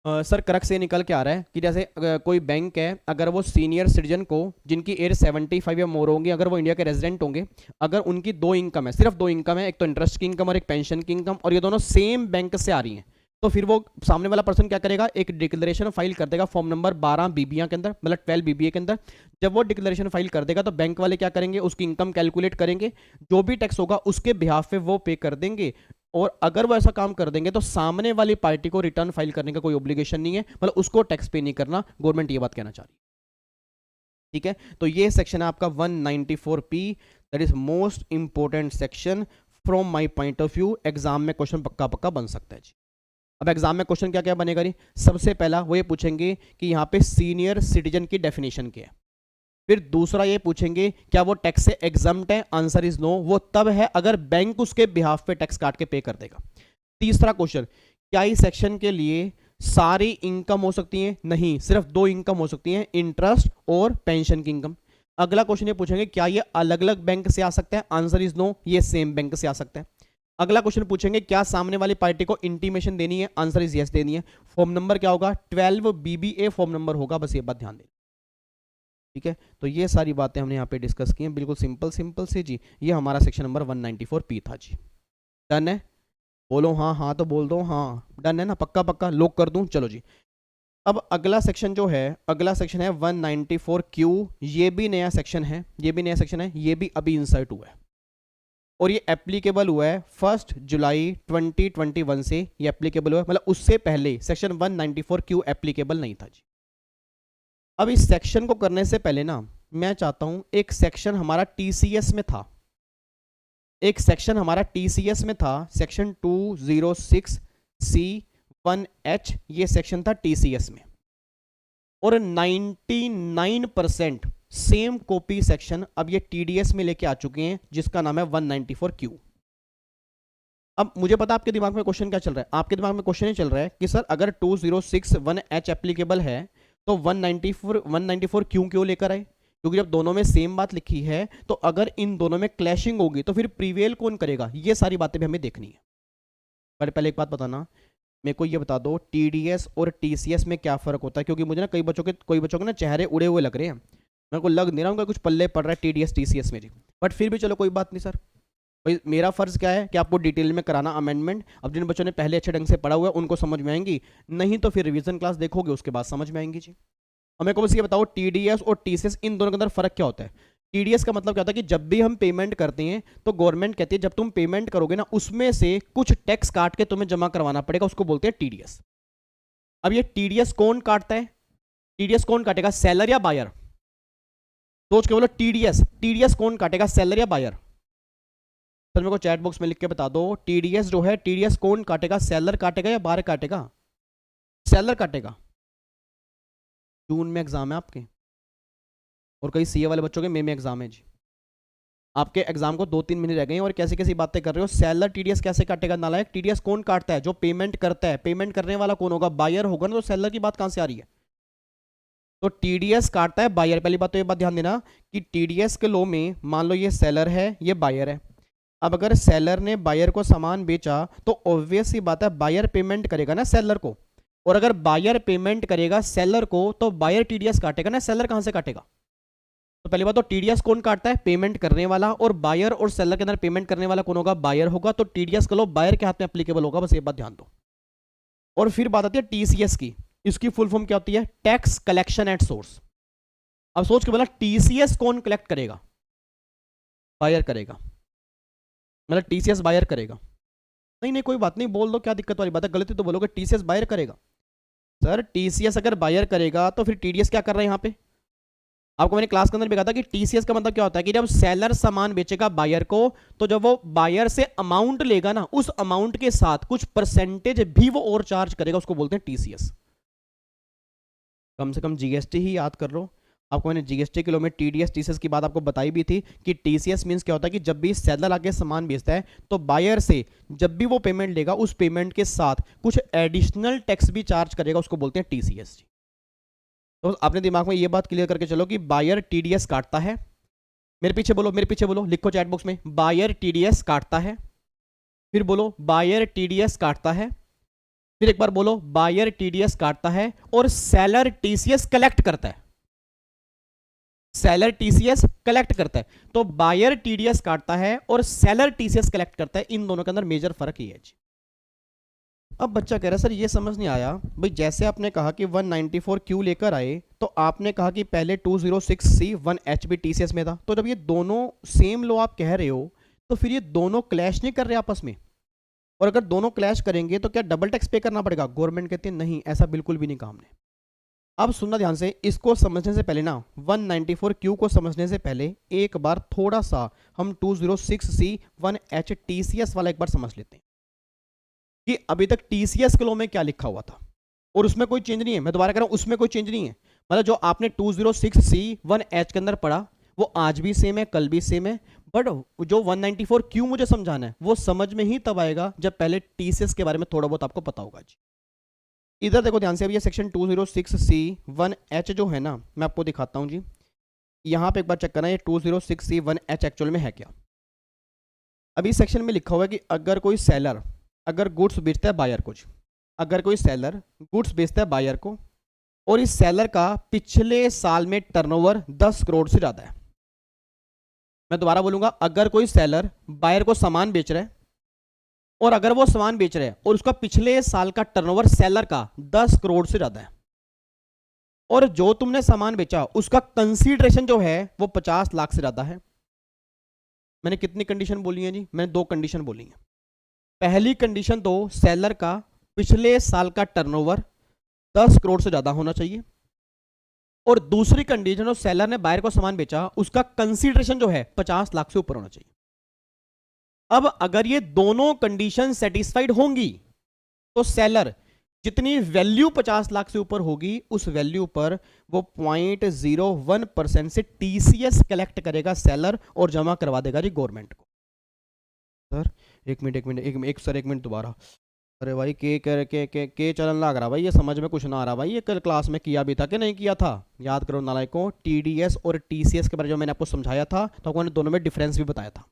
सर क्रक्स से निकल के आ रहा है कि जैसे कोई बैंक है, अगर वो सीनियर सिटीजन को जिनकी एज 75 या मोर होंगी, अगर वो इंडिया के रेजिडेंट होंगे, अगर उनकी दो इनकम है, सिर्फ दो इनकम है, एक तो इंटरेस्ट की इनकम और एक पेंशन की इनकम, और ये दोनों सेम बैंक से आ रही हैं, तो फिर वो सामने वाला पर्सन क्या करेगा, एक डिक्लेरेशन फाइल कर देगा फॉर्म नंबर 12 बीबीए के अंदर, मतलब 12 बीबीए के अंदर। जब वो डिक्लेरेशन फाइल कर देगा तो बैंक वाले क्या करेंगे, उसकी इनकम कैलकुलेट करेंगे, जो भी टैक्स होगा उसके बिहाफ पे वो पे कर देंगे। और अगर वो ऐसा काम कर देंगे तो सामने वाली पार्टी को रिटर्न फाइल करने का कोई ऑब्लिगेशन नहीं है, मतलब उसको टैक्स पे नहीं करना। गवर्नमेंट ये बात कहना चाह रही है। ठीक है, तो ये सेक्शन है आपका 194P, that is most important section from my point of view. Exam में क्वेश्चन पक्का पक्का बन सकता है जी। अब एग्जाम में क्वेश्चन क्या क्या बनेगा जी, सबसे पहला वो ये पूछेंगे कि यहाँ पे सीनियर सिटीजन की डेफिनेशन क्या है। फिर दूसरा ये पूछेंगे क्या वो टैक्स से एग्जम्प्ट है, आंसर इज नो, वो तब है अगर बैंक उसके बिहाफ पे टैक्स काट के पे कर देगा। तीसरा क्वेश्चन, क्या इस सेक्शन के लिए सारी इनकम हो सकती है, नहीं, सिर्फ दो इनकम हो सकती है, इंटरेस्ट और पेंशन की इनकम। अगला क्वेश्चन ये पूछेंगे क्या ये अलग अलग बैंक से आ सकता है, आंसर इज नो, ये सेम बैंक से आ सकता है। अगला क्वेश्चन पूछेंगे क्या सामने वाली पार्टी को इंटीमेशन देनी है, आंसर इज यस देनी है। फॉर्म नंबर क्या होगा, 12 BBA फॉर्म नंबर होगा, बस ये बात ध्यान दें। ठीक है, तो ये सारी बातें हमने यहाँ पे डिस्कस की हैं, बिल्कुल सिंपल से जी। ये हमारा सेक्शन नंबर 194P था जी। डन है, बोलो हाँ हाँ तो बोल दो हाँ, डन है ना, पक्का पक्का लॉक कर दूं, चलो जी। अब अगला सेक्शन जो है, अगला सेक्शन है 194Q। ये भी नया सेक्शन है, ये भी अभी इंसर्ट हुआ है और ये एप्लीकेबल हुआ है 1 जुलाई 2021 से। ये एप्लीकेबल हुआ है, मतलब उससे पहले सेक्शन 194Q एप्लीकेबल नहीं था जी। अब इस सेक्शन को करने से पहले ना, मैं चाहता हूं, एक सेक्शन हमारा TCS में था, सेक्शन 206C1H, ये सेक्शन था TCS में, और 99% सेम कॉपी सेक्शन अब ये TDS में लेके आ चुके हैं, जिसका नाम है 194Q। अब मुझे पता आपके दिमाग में क्वेश्चन क्या चल रहा है, आपके दिमाग में क्वेश्चन ये चल रहा है कि सर अगर 2061H एप्लीकेबल है तो 194 क्यों लेकर आए, क्योंकि जब दोनों में सेम बात लिखी है तो अगर इन दोनों में क्लैशिंग होगी तो फिर प्रीवेल कौन करेगा, ये सारी बातें भी हमें देखनी है। पर पहले एक बात बताना, मेरे को ये बता दो TDS और TCS में क्या फ़र्क होता है, क्योंकि मुझे ना कई बच्चों के ना चेहरे उड़े हुए लग रहे हैं, मेरे को लग नहीं रहा उनका कुछ पल्ले पड़ रहा है TDS TCS में जी। बट फिर भी चलो कोई बात नहीं सर, भाई मेरा फ़र्ज़ क्या है कि आपको डिटेल में कराना अमेंडमेंट। अब जिन बच्चों ने पहले अच्छे ढंग से पढ़ा हुआ है उनको समझ में आएंगी, नहीं तो फिर रिवीजन क्लास देखोगे उसके बाद समझ में आएंगी जी। और मेरे को बस ये बताओ TDS और TCS इन दोनों के अंदर फ़र्क क्या होता है। TDS का मतलब क्या होता है कि जब भी हम पेमेंट करते हैं तो गवर्नमेंट कहती है जब तुम पेमेंट करोगे ना उसमें से कुछ टैक्स काट के तुम्हें जमा करवाना पड़ेगा, उसको बोलते हैं TDS। अब ये TDS कौन काटता है, टीडीएस कौन काटेगा, सेलर या बायर? सोच के बोलो, टीडीएस, टीडीएस कौन काटेगा, सेलर या बायर? सर मेरे को चैट बॉक्स में लिख के बता दो, टीडीएस जो है, टीडीएस कौन काटेगा, सेलर काटेगा या बायर काटेगा? सेलर काटेगा। जून में एग्जाम है आपके, और कई सीए वाले बच्चों के मई में एग्जाम है जी। आपके एग्जाम को 2-3 महीने रह गए हैं और कैसी कैसी बातें कर रहे हो। सेलर टीडीएस कैसे काटेगा नालायक? टीडीएस कौन काटता है, जो पेमेंट करता है। पेमेंट करने वाला कौन होगा, बायर होगा ना, तो सेलर की बात कहां से आ रही है? तो टीडीएस काटता है बायर। पहली बात तो ये बात ध्यान देना कि टीडीएस के लो में मान लो ये सेलर है, ये बायर है। अब अगर सेलर ने बायर को सामान बेचा तो ऑब्वियस सी बात है बायर पेमेंट करेगा ना सेलर को, और अगर बायर पेमेंट करेगा सेलर को तो बायर टीडीएस काटेगा ना, सेलर कहां से काटेगा? तो पहली बात तो टीडीएस कौन काटता है, पेमेंट करने वाला, और बायर और सेलर के अंदर पेमेंट करने वाला कौन होगा, बायर होगा। तो टीडीएस का लो बायर के हाथ में एप्लीकेबल होगा, बस ये बात ध्यान दो। और फिर बात आती है टीसीएस की। इसकी फुल फॉर्म क्या होती है, टैक्स कलेक्शन एट सोर्स। अब सोच के बोला टीसीएस कौन कलेक्ट करेगा, बायर करेगा, मतलब टीसीएस बायर करेगा। नहीं नहीं कोई बात नहीं, बोल दो, क्या दिक्कत वाली बात है, गलती तो बोलोगे, टीसीएस बायर करेगा। सर टीसीएस अगर बायर करेगा तो फिर टीडीएस क्या कर रहा है यहाँ पे? आपको मैंने क्लास के अंदर भी कहा था कि टीसीएस का मतलब क्या होता है कि जब सेलर सामान बेचेगा बायर को, तो जब वो बायर से अमाउंट लेगा ना, उस अमाउंट के साथ कुछ परसेंटेज भी वो और चार्ज करेगा, उसको बोलते हैं टीसीएस। कम से कम जीएसटी ही याद कर लो। आपको मैंने जीएसटी किलो में टीडीएस टीसीएस की बात आपको बताई भी थी कि टीसीएस मींस क्या होता है कि जब भी सेलर आगे सामान बेचता है तो बायर से जब भी वो पेमेंट लेगा उस पेमेंट के साथ कुछ एडिशनल टैक्स भी चार्ज करेगा, उसको बोलते हैं टीसीएस। तो अपने दिमाग में ये बात क्लियर करके चलो कि बायर टीडीएस काटता है। मेरे पीछे बोलो, मेरे पीछे बोलो, लिखो चैट बॉक्स में, बायर टीडीएस काटता है। फिर बोलो बायर टीडीएस काटता है। फिर एक बार बोलो बायर टीडीएस काटता है और सेलर टीसीएस कलेक्ट करता है। सेलर टीसीएस कलेक्ट करता है। तो बायर टीडीएस काटता है और सेलर टीसीएस कलेक्ट करता है, इन दोनों के अंदर मेजर फर्क ये है जी। अब बच्चा कह रहा है सर ये समझ नहीं आया भाई, जैसे आपने कहा कि 194 क्यों लेकर आए, तो आपने कहा कि पहले 206C 1H भी टीसीएस में था, तो जब ये दोनों सेम लो आप कह रहे हो तो फिर ये दोनों क्लैश नहीं कर रहे आपस में? और अगर दोनों क्लैश करेंगे तो क्या डबल टैक्स पे करना पड़ेगा? गवर्नमेंट कहती है नहीं, ऐसा बिल्कुल भी नहीं काम ने। अब सुनना ध्यान से, इसको समझने से पहले ना 194Q को समझने से पहले एक बार थोड़ा सा हम 206C 1H टीसीएस वाला एक बार समझ लेते हैं कि अभी तक टीसीएस के लो में क्या लिखा हुआ था, और उसमें कोई चेंज नहीं है। मैं दोबारा कह रहा हूं, उसमें कोई चेंज नहीं है। मतलब जो आपने 206C 1H के अंदर पढ़ा वो आज भी सेम है, कल भी सेम है, बट जो 194Q मुझे समझाना है वो समझ में ही तब आएगा जब पहले टीसीएस के बारे में थोड़ा बहुत आपको पता होगा जी। इधर देखो ध्यान से, अब ये सेक्शन 206C 1H जो है ना, मैं आपको दिखाता हूं जी। यहां पे एक बार चेक करना, ये 206C 1H एक्चुअल में है क्या। अभी सेक्शन में लिखा हुआ है कि अगर कोई सेलर अगर गुड्स बेचता है बायर को, अगर कोई सेलर गुड्स बेचता है बायर को और इस सेलर का पिछले साल में टर्नओवर 10 करोड़ से ज़्यादा है। मैं दोबारा बोलूंगा, अगर कोई सेलर बायर को सामान बेच रहा है और अगर वो सामान बेच रहा है और उसका पिछले साल का टर्नओवर सेलर का 10 करोड़ से ज़्यादा है, और जो तुमने सामान बेचा उसका कंसीडरेशन जो है वो 50 लाख से ज़्यादा है। मैंने कितनी कंडीशन बोली है जी? मैंने 2 कंडीशन बोली है। पहली कंडीशन तो सेलर का पिछले साल का टर्नओवर 10 करोड़ से ज्यादा होना चाहिए, और दूसरी कंडीशन जो सेलर ने बायर को सामान बेचा उसका कंसीडरेशन जो है 50 लाख से ऊपर होना चाहिए। अब अगर ये दोनों कंडीशन सेटिस्फाइड होंगी तो सेलर जितनी वैल्यू 50 लाख से ऊपर होगी उस वैल्यू पर वो 0.01% से टीसीएस कलेक्ट करेगा सेलर और जमा करवा देगा जी गवर्नमेंट को। सर एक मिनट दोबारा। अरे भाई के चलन लग रहा भाई, ये समझ में कुछ ना आ रहा भाई, ये कल क्लास में किया भी था कि नहीं किया था? याद करो नालायकों, टीडीएस और टीसीएस के बारे में मैंने आपको समझाया था तो आपको दोनों में डिफरेंस भी बताया था।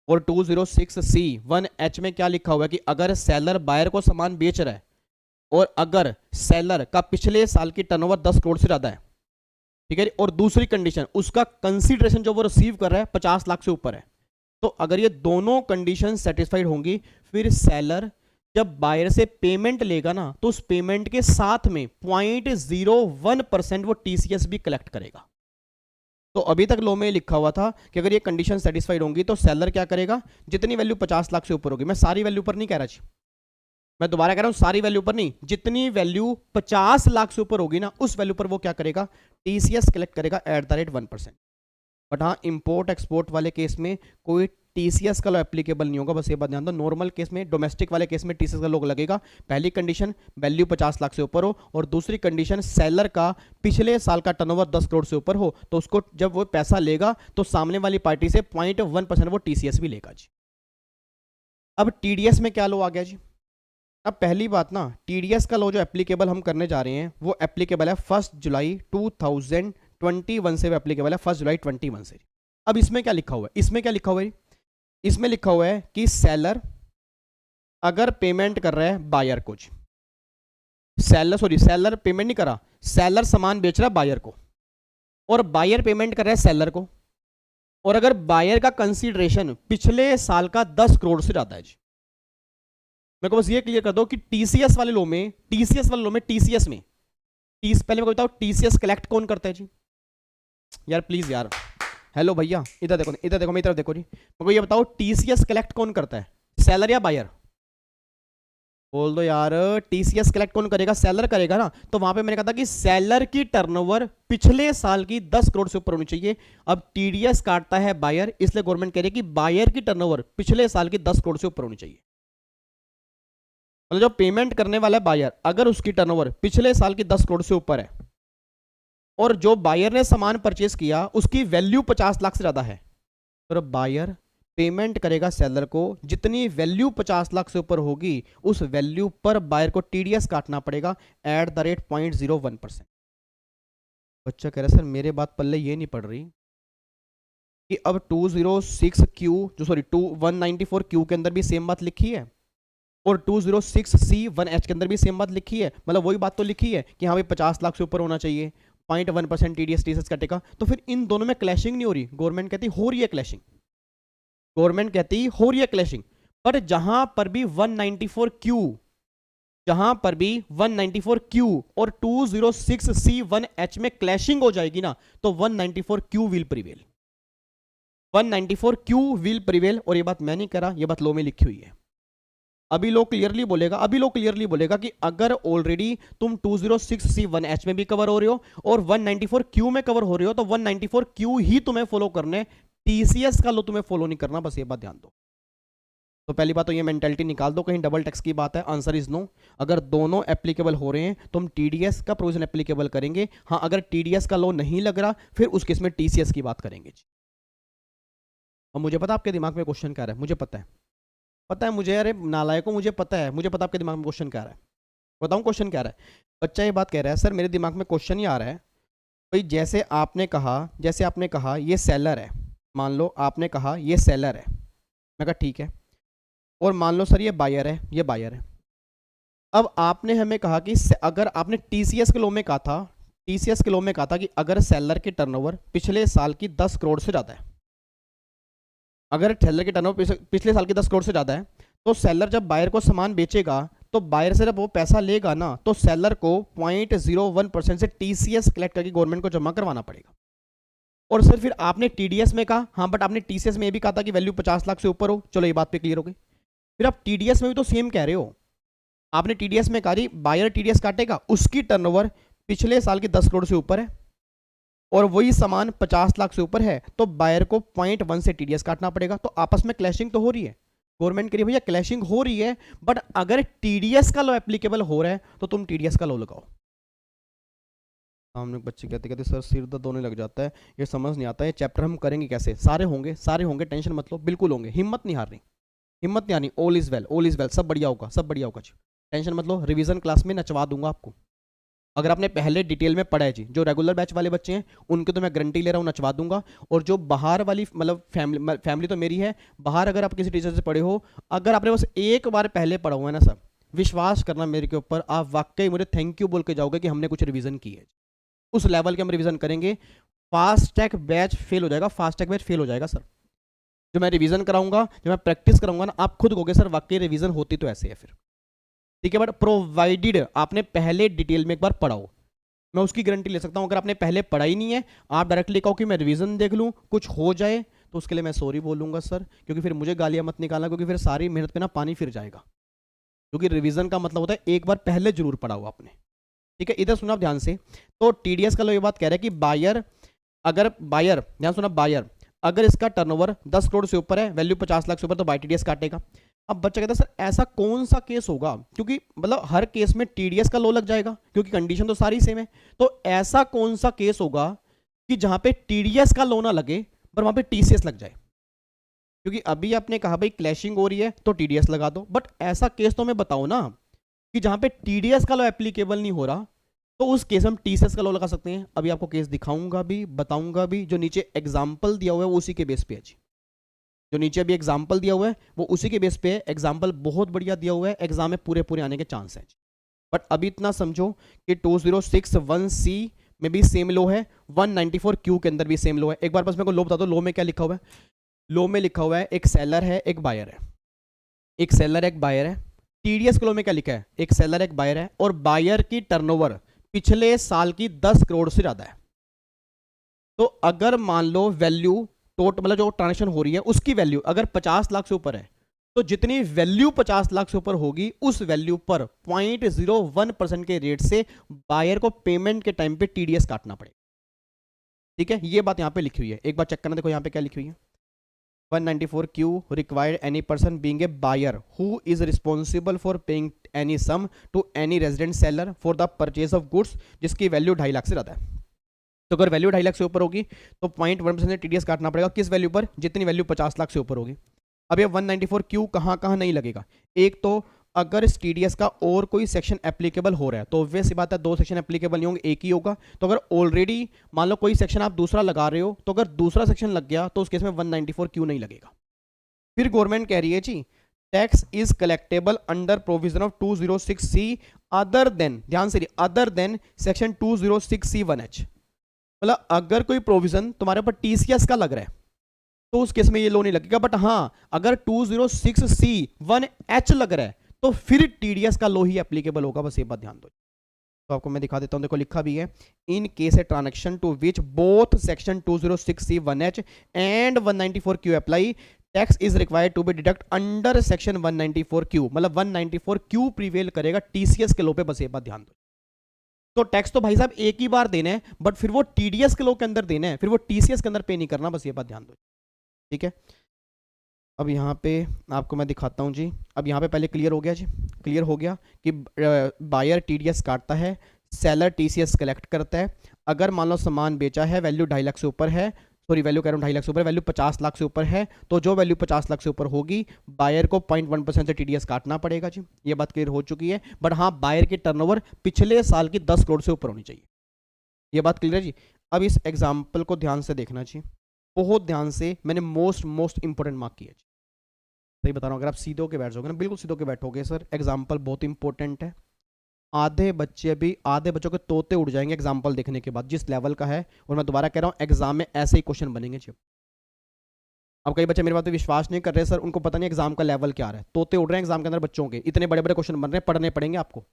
और 206C 1H में क्या लिखा हुआ है कि अगर सेलर बायर को सामान बेच रहा है और अगर सेलर का पिछले साल की टर्नओवर 10 करोड़ से ज्यादा है, ठीक है, और दूसरी कंडीशन उसका कंसीडरेशन जो वो रिसीव कर रहा है 50 लाख से ऊपर है, तो अगर ये दोनों कंडीशन सेटिस्फाइड होंगी फिर सेलर जब बायर से पेमेंट लेगा ना तो उस पेमेंट के साथ में 0.01% वो टीसीएस भी कलेक्ट करेगा। तो अभी तक लो में लिखा हुआ था कि अगर ये कंडीशन सेटिस्फाइड होंगी तो सेलर क्या करेगा, जितनी वैल्यू 50 लाख से ऊपर होगी, मैं सारी वैल्यू पर नहीं कह रहा जी, मैं दोबारा कह रहा हूं, सारी वैल्यू पर नहीं, जितनी वैल्यू 50 लाख से ऊपर होगी ना उस वैल्यू पर वो क्या करेगा, टीसीएस कलेक्ट करेगा एट द रेट 1%। बट हाँ, इंपोर्ट एक्सपोर्ट वाले केस में कोई टीसीएस का लॉ एप्लीकेबल नहीं होगा, बस ये बात ध्यान दो। नॉर्मल केस में, डोमेस्टिक वाले केस में टीसीएस का लॉ लगेगा। पहली कंडीशन वैल्यू 50 लाख से ऊपर हो, और दूसरी कंडीशन सेलर का पिछले साल का टर्नओवर 10 करोड़ से ऊपर हो, तो उसको जब वो पैसा लेगा तो सामने वाली पार्टी से 0.1% वो टीसीएस भी लेगा जी। अब टीडीएस में क्या लॉ आ गया जी। अब पहली बात ना, टीडीएस का लॉ जो एप्लीकेबल हम करने जा रहे हैं वो एप्लीकेबल है 1 जुलाई 2021 से, वो एप्लीकेबल है 1 जुलाई 21 से। अब इसमें क्या लिखा हुआ है, इसमें क्या लिखा हुआ है, इसमें लिखा हुआ है कि सेलर अगर पेमेंट कर रहा है बायर को, सेलर पेमेंट नहीं करा, सेलर सामान बेच रहा है बायर को, और बायर पेमेंट कर रहा है सेलर को, और अगर बायर का कंसीडरेशन पिछले साल का 10 करोड़ से ज्यादा है जी। मेरे को बस ये क्लियर कर दो कि टीसीएस वाले लो में, टीसीएस में पहले मैं बताऊं टीसीएस कलेक्ट कौन करता है जी। यार प्लीज यार, हेलो भैया, इधर देखो, इधर देखो, मेरी तरफ देखो जी। मेरे को ये बताओ टीसीएस कलेक्ट कौन करता है, सेलर या बायर? बोल दो यार, टीसीएस कलेक्ट कौन करेगा, सेलर करेगा ना। तो वहां पे मैंने कहा था कि सेलर की टर्नओवर पिछले साल की 10 करोड़ से ऊपर होनी चाहिए। अब टीडीएस काटता है बायर, इसलिए गवर्नमेंट कह रही है कि बायर की टर्नओवर पिछले साल की 10 करोड़ से ऊपर होनी चाहिए। मतलब जो पेमेंट करने वाला है बायर, अगर उसकी टर्नओवर पिछले साल की 10 करोड़ से ऊपर है और जो बायर ने सामान परचेस किया उसकी वैल्यू 50 लाख से ज्यादा है, तो बायर पेमेंट करेगा सेलर को, जितनी वैल्यू 50 लाख से ऊपर होगी उस वैल्यू पर बायर को टीडीएस काटना पड़ेगा एट द रेट 0.01%। बच्चा कह रहा है सर मेरे बात पल्ले ये नहीं पड़ रही कि अब 194Q के अंदर भी सेम बात लिखी है और 206C1H के अंदर भी सेम बात लिखी है। मतलब वही बात तो लिखी है कि हाँ भाई 50 लाख से ऊपर होना चाहिए, 0.1% टीडीएस कटेगा। तो फिर इन दोनों में क्लैशिंग नहीं हो रही? गवर्नमेंट कहती हो रही है क्लैशिंग, गवर्नमेंट कहती हो रही है क्लैशिंग। पर जहां पर भी 194Q और 206C1H में क्लैशिंग हो जाएगी ना, तो 194Q will prevail, 194Q will prevail. और ये बात मैं नहीं कह रहा, ये बात लॉ में लिखी हुई है। अभी लोग क्लियरली बोलेगा कि अगर ऑलरेडी तुम 206C1H में भी कवर हो रहे हो और 194Q में कवर हो रहे हो, तो 194Q ही तुम्हें फॉलो करने, टीसीएस का लो तुम्हें फॉलो नहीं करना, बस ये बात ध्यान दो। तो पहली बात तो ये मेंटालिटी निकाल दो, कहीं डबल टैक्स की बात है। Answer is no. अगर दोनों एप्लीकेबल हो रहे हैं तो हम टीडीएस का प्रोविजन एप्लीकेबल करेंगे। हाँ, अगर टीडीएस का लो नहीं लग रहा फिर उस केस में टीसीएस की बात करेंगे। और मुझे पता आपके दिमाग में क्वेश्चन क्या रहा है, मुझे पता है मुझे, अरे नालायकों मुझे पता है आपके दिमाग में क्वेश्चन क्या आ रहा है। बताऊं क्वेश्चन क्या आ रहा है? बच्चा ये बात कह रहा है सर मेरे दिमाग में क्वेश्चन ही आ रहा है भाई, जैसे आपने कहा ये सेलर है, मान लो आपने कहा ये सेलर है, मैं कहा ठीक है, और मान लो सर ये बायर है। अब आपने हमें कहा कि अगर आपने टीसीएस के लॉ में कहा था कि अगर सेलर की टर्नओवर पिछले साल की 10 करोड़ से ज्यादा है, अगर सेलर की टर्नओवर पिछले साल की 10 करोड़ से ज्यादा है, तो सेलर जब बायर को सामान बेचेगा तो बायर से जब वो पैसा लेगा ना, तो सेलर को 0.01% से टीसीएस कलेक्ट करके गवर्नमेंट को जमा करवाना पड़ेगा। और सर फिर आपने टीडीएस में कहा, हाँ बट आपने टीसीएस में ये भी कहा था कि वैल्यू 50 लाख से ऊपर हो। चलो ये बात पे क्लियर हो गई। फिर आप टीडीएस में भी तो सेम कह रहे हो। आपने टीडीएस में कहा बायर टीडीएस काटेगा, उसकी टर्नओवर पिछले साल की 10 करोड़ से ऊपर है और वही सामान 50 लाख से ऊपर है, तो बायर को 0.1 से टीडीएस काटना पड़ेगा। तो आपस में क्लैशिंग तो हो रही है। गवर्नमेंट कह रही है भैया क्लैशिंग हो रही है, बट अगर टीडीएस का लॉ एप्लीकेबल हो रहा है तो तुम टीडीएस का लॉ लगाओ। सामने बच्चे कहते सर सिर दर्द होने लग जाता है, ये समझ नहीं आता है चैप्टर हम करेंगे कैसे। सारे होंगे, टेंशन मत लो, बिल्कुल होंगे, हिम्मत नहीं हारनी। ऑल इज वेल, सब बढ़िया होगा जी, टेंशन मत लो। रिवीजन क्लास में नचवा दूंगा आपको, अगर आपने पहले डिटेल में पढ़ा है जी। जो रेगुलर बैच वाले बच्चे हैं उनके तो मैं गारंटी ले रहा हूँ नचवा दूंगा। और जो बाहर वाली मतलब फैमिली तो मेरी है, बाहर अगर आप किसी टीचर से पढ़े हो, अगर आपने बस एक बार पहले पढ़ा हुआ है ना सर, विश्वास करना मेरे के ऊपर, आप वाकई मुझे थैंक यू बोल के जाओगे कि हमने कुछ रिवीजन की है। उस लेवल के हम रिवीजन करेंगे। फास्ट टैग बैच फेल हो जाएगा सर। जो मैं रिवीजन कराऊंगा, जो मैं प्रैक्टिस कराऊंगा ना, आप खुद कहोगे सर वाकई रिवीजन होती तो ऐसे है फिर। ठीक है, बट प्रोवाइडेड आपने पहले डिटेल में एक बार पढ़ा हो, मैं उसकी गारंटी ले सकता हूं। अगर आपने पहले पढ़ा ही नहीं है, आप डायरेक्टली कहो कि मैं रिवीजन देख लूं, कुछ हो जाए तो उसके लिए मैं सॉरी बोलूंगा सर, क्योंकि फिर मुझे गालियां मत निकालना, क्योंकि फिर सारी मेहनत पे ना पानी फिर जाएगा। क्योंकि रिवीजन का मतलब होता है एक बार पहले जरूर पढ़ा हुआ आपने, ठीक है। इधर सुना आप ध्यान से, तो टीडीएस का लो ये बात कह रहा है कि बायर, अगर बायर, ध्यान सुना, बायर अगर इसका टर्नओवर 10 करोड़ से ऊपर है, वैल्यू 50 लाख से ऊपर, तो बाय टीडीएस काटेगा। अब बच्चा कहता है सर ऐसा कौन सा केस होगा, क्योंकि मतलब हर केस में टीडीएस का लो लग जाएगा क्योंकि कंडीशन तो सारी सेम है, तो ऐसा कौन सा केस होगा कि जहां पे टीडीएस का लो ना लगे पर वहां पे टीसीएस लग जाए। क्योंकि अभी आपने कहा भाई क्लैशिंग हो रही है तो टीडीएस लगा दो, बट ऐसा केस तो मैं बताओ ना कि जहां पे टीडीएस का लो एप्लीकेबल नहीं हो रहा, तो उस केस में हम टीसीएस का लो लगा सकते हैं। अभी आपको केस दिखाऊंगा भी, बताऊंगा भी, जो नीचे एग्जाम्पल दिया हुआ है वो उसी के बेस पे है जी। जो नीचे अभी एग्जाम्पल दिया हुआ है वो उसी के बेस पे है। एग्जाम्पल बहुत बढ़िया दिया हुआ है, एग्जाम में पूरे पूरे आने के चांस है। बट अभी इतना समझो कि 2061C में भी सेम लो है, 194Q के अंदर भी सेम लो है। एक बार बस मेरे को लो बता दो, लो में क्या लिखा हुआ है। लो में लिखा हुआ है एक सेलर है एक बायर है, एक सेलर एक बायर है। टीडीएस के लो में क्या लिखा है, एक सेलर एक बायर है और बायर की टर्नओवर पिछले साल की 10 करोड़ से ज्यादा है। तो अगर मान लो वैल्यू टोटल मतलब जो ट्रांजेक्शन हो रही है उसकी वैल्यू अगर 50 लाख से ऊपर है, तो जितनी वैल्यू 50 लाख से ऊपर होगी उस वैल्यू पर 0.01% के रेट से बायर को पेमेंट के टाइम पे टीडीएस काटना पड़ेगा, ठीक है। ये बात यहां पे लिखी हुई है, एक बार चेक करना, देखो यहां पे क्या लिखी हुई है। 194Q required any person being a buyer who is responsible for paying any sum to any resident seller for the purchase of goods जिसकी वैल्यू 2.5 लाख से ज़्यादा है। तो अगर वैल्यू 2.5 लाख से ऊपर होगी तो 0.1% टीडीएस काटना पड़ेगा, किस वैल्यू पर, जितनी वैल्यू 50 लाख से ऊपर होगी। अब ये 194Q कहाँ कहाँ नहीं लगेगा। एक तो अगर इस टीडीएस का और कोई सेक्शन एप्लीकेबल हो रहा है तो ऑब्वियस सी बात है दो सेक्शन एप्लीकेबल नहीं होंगे, एक ही होगा। तो अगर ऑलरेडी मान लो कोई सेक्शन आप दूसरा लगा रहे हो, तो अगर दूसरा सेक्शन लग गया तो उस केस में 194Q नहीं लगेगा। फिर गवर्नमेंट कह रही है जी tax is collectable under provision of 206C other than, ध्यान से, अदर देन सेक्शन 206C1H। मतलब अगर कोई प्रोविजन तुम्हारे ऊपर टीसीएस का लग रहा है तो उस केस में ये लो नहीं लगेगा। बट हाँ अगर 206C1H लग रहा है तो फिर टीडीएस का लो ही एप्लीकेबल होगा, बस ये बात ध्यान दो। तो आपको मैं दिखा देता हूं, देखो लिखा भी है, in case a transaction to which both section 206C1H and 194Q apply tax is required to be deduct under section 194Q। मतलब 194Q प्रीवेल करेगा टीसीएस के लो पे, बस ये बात ध्यान दो। तो टैक्स तो भाई साहब एक ही बार देना है, बट फिर वो टीडीएस के लो के अंदर देना है, फिर वो टीसीएस के अंदर पे नहीं करना, बस ये बात ध्यान दो, ठीक है। अब यहाँ पे आपको मैं दिखाता हूँ जी। अब यहाँ पे पहले क्लियर हो गया जी, क्लियर हो गया कि बायर टीडीएस काटता है, सेलर टीसीएस कलेक्ट करता है। अगर मान लो सामान बेचा है वैल्यू 2.5 लाख से ऊपर है, सॉरी वैल्यू कह रहा हूँ 2.5 लाख से ऊपर, वैल्यू 50 लाख से ऊपर है, तो जो वैल्यू 50 लाख से ऊपर होगी बायर को 0.1% से टीडीएस काटना पड़ेगा जी। ये बात क्लियर हो चुकी है। बट हाँ बायर की टर्नओवर पिछले साल की 10 करोड़ से ऊपर होनी चाहिए, ये बात क्लियर है जी। अब इस एग्जाम्पल को ध्यान से देखना चाहिए, बहुत ध्यान से, मैंने मोस्ट इंपॉर्टेंट मार्क किया जी। सही बता रहा हूँ, अगर आप सीधे होके बैठ जाओगे ना, बिल्कुल सीधे होके बैठोगे सर, एग्जाम्पल बहुत इंपॉर्टेंट है। आधे बच्चों के तोते उड़ जाएंगे एग्जाम्पल देखने के बाद, जिस लेवल का है। और मैं दोबारा कह रहा हूँ एग्जाम में ऐसे ही क्वेश्चन बनेंगे जी। अब कई बच्चे मेरे बात पे विश्वास नहीं कर रहे सर, उनको पता नहीं एग्जाम का लेवल क्या आ रहा है, तोते उड़ रहे हैं एग्जाम के अंदर बच्चों के, इतने बड़े बड़े क्वेश्चन बन रहे हैं, पढ़ने पड़ेंगे आपको।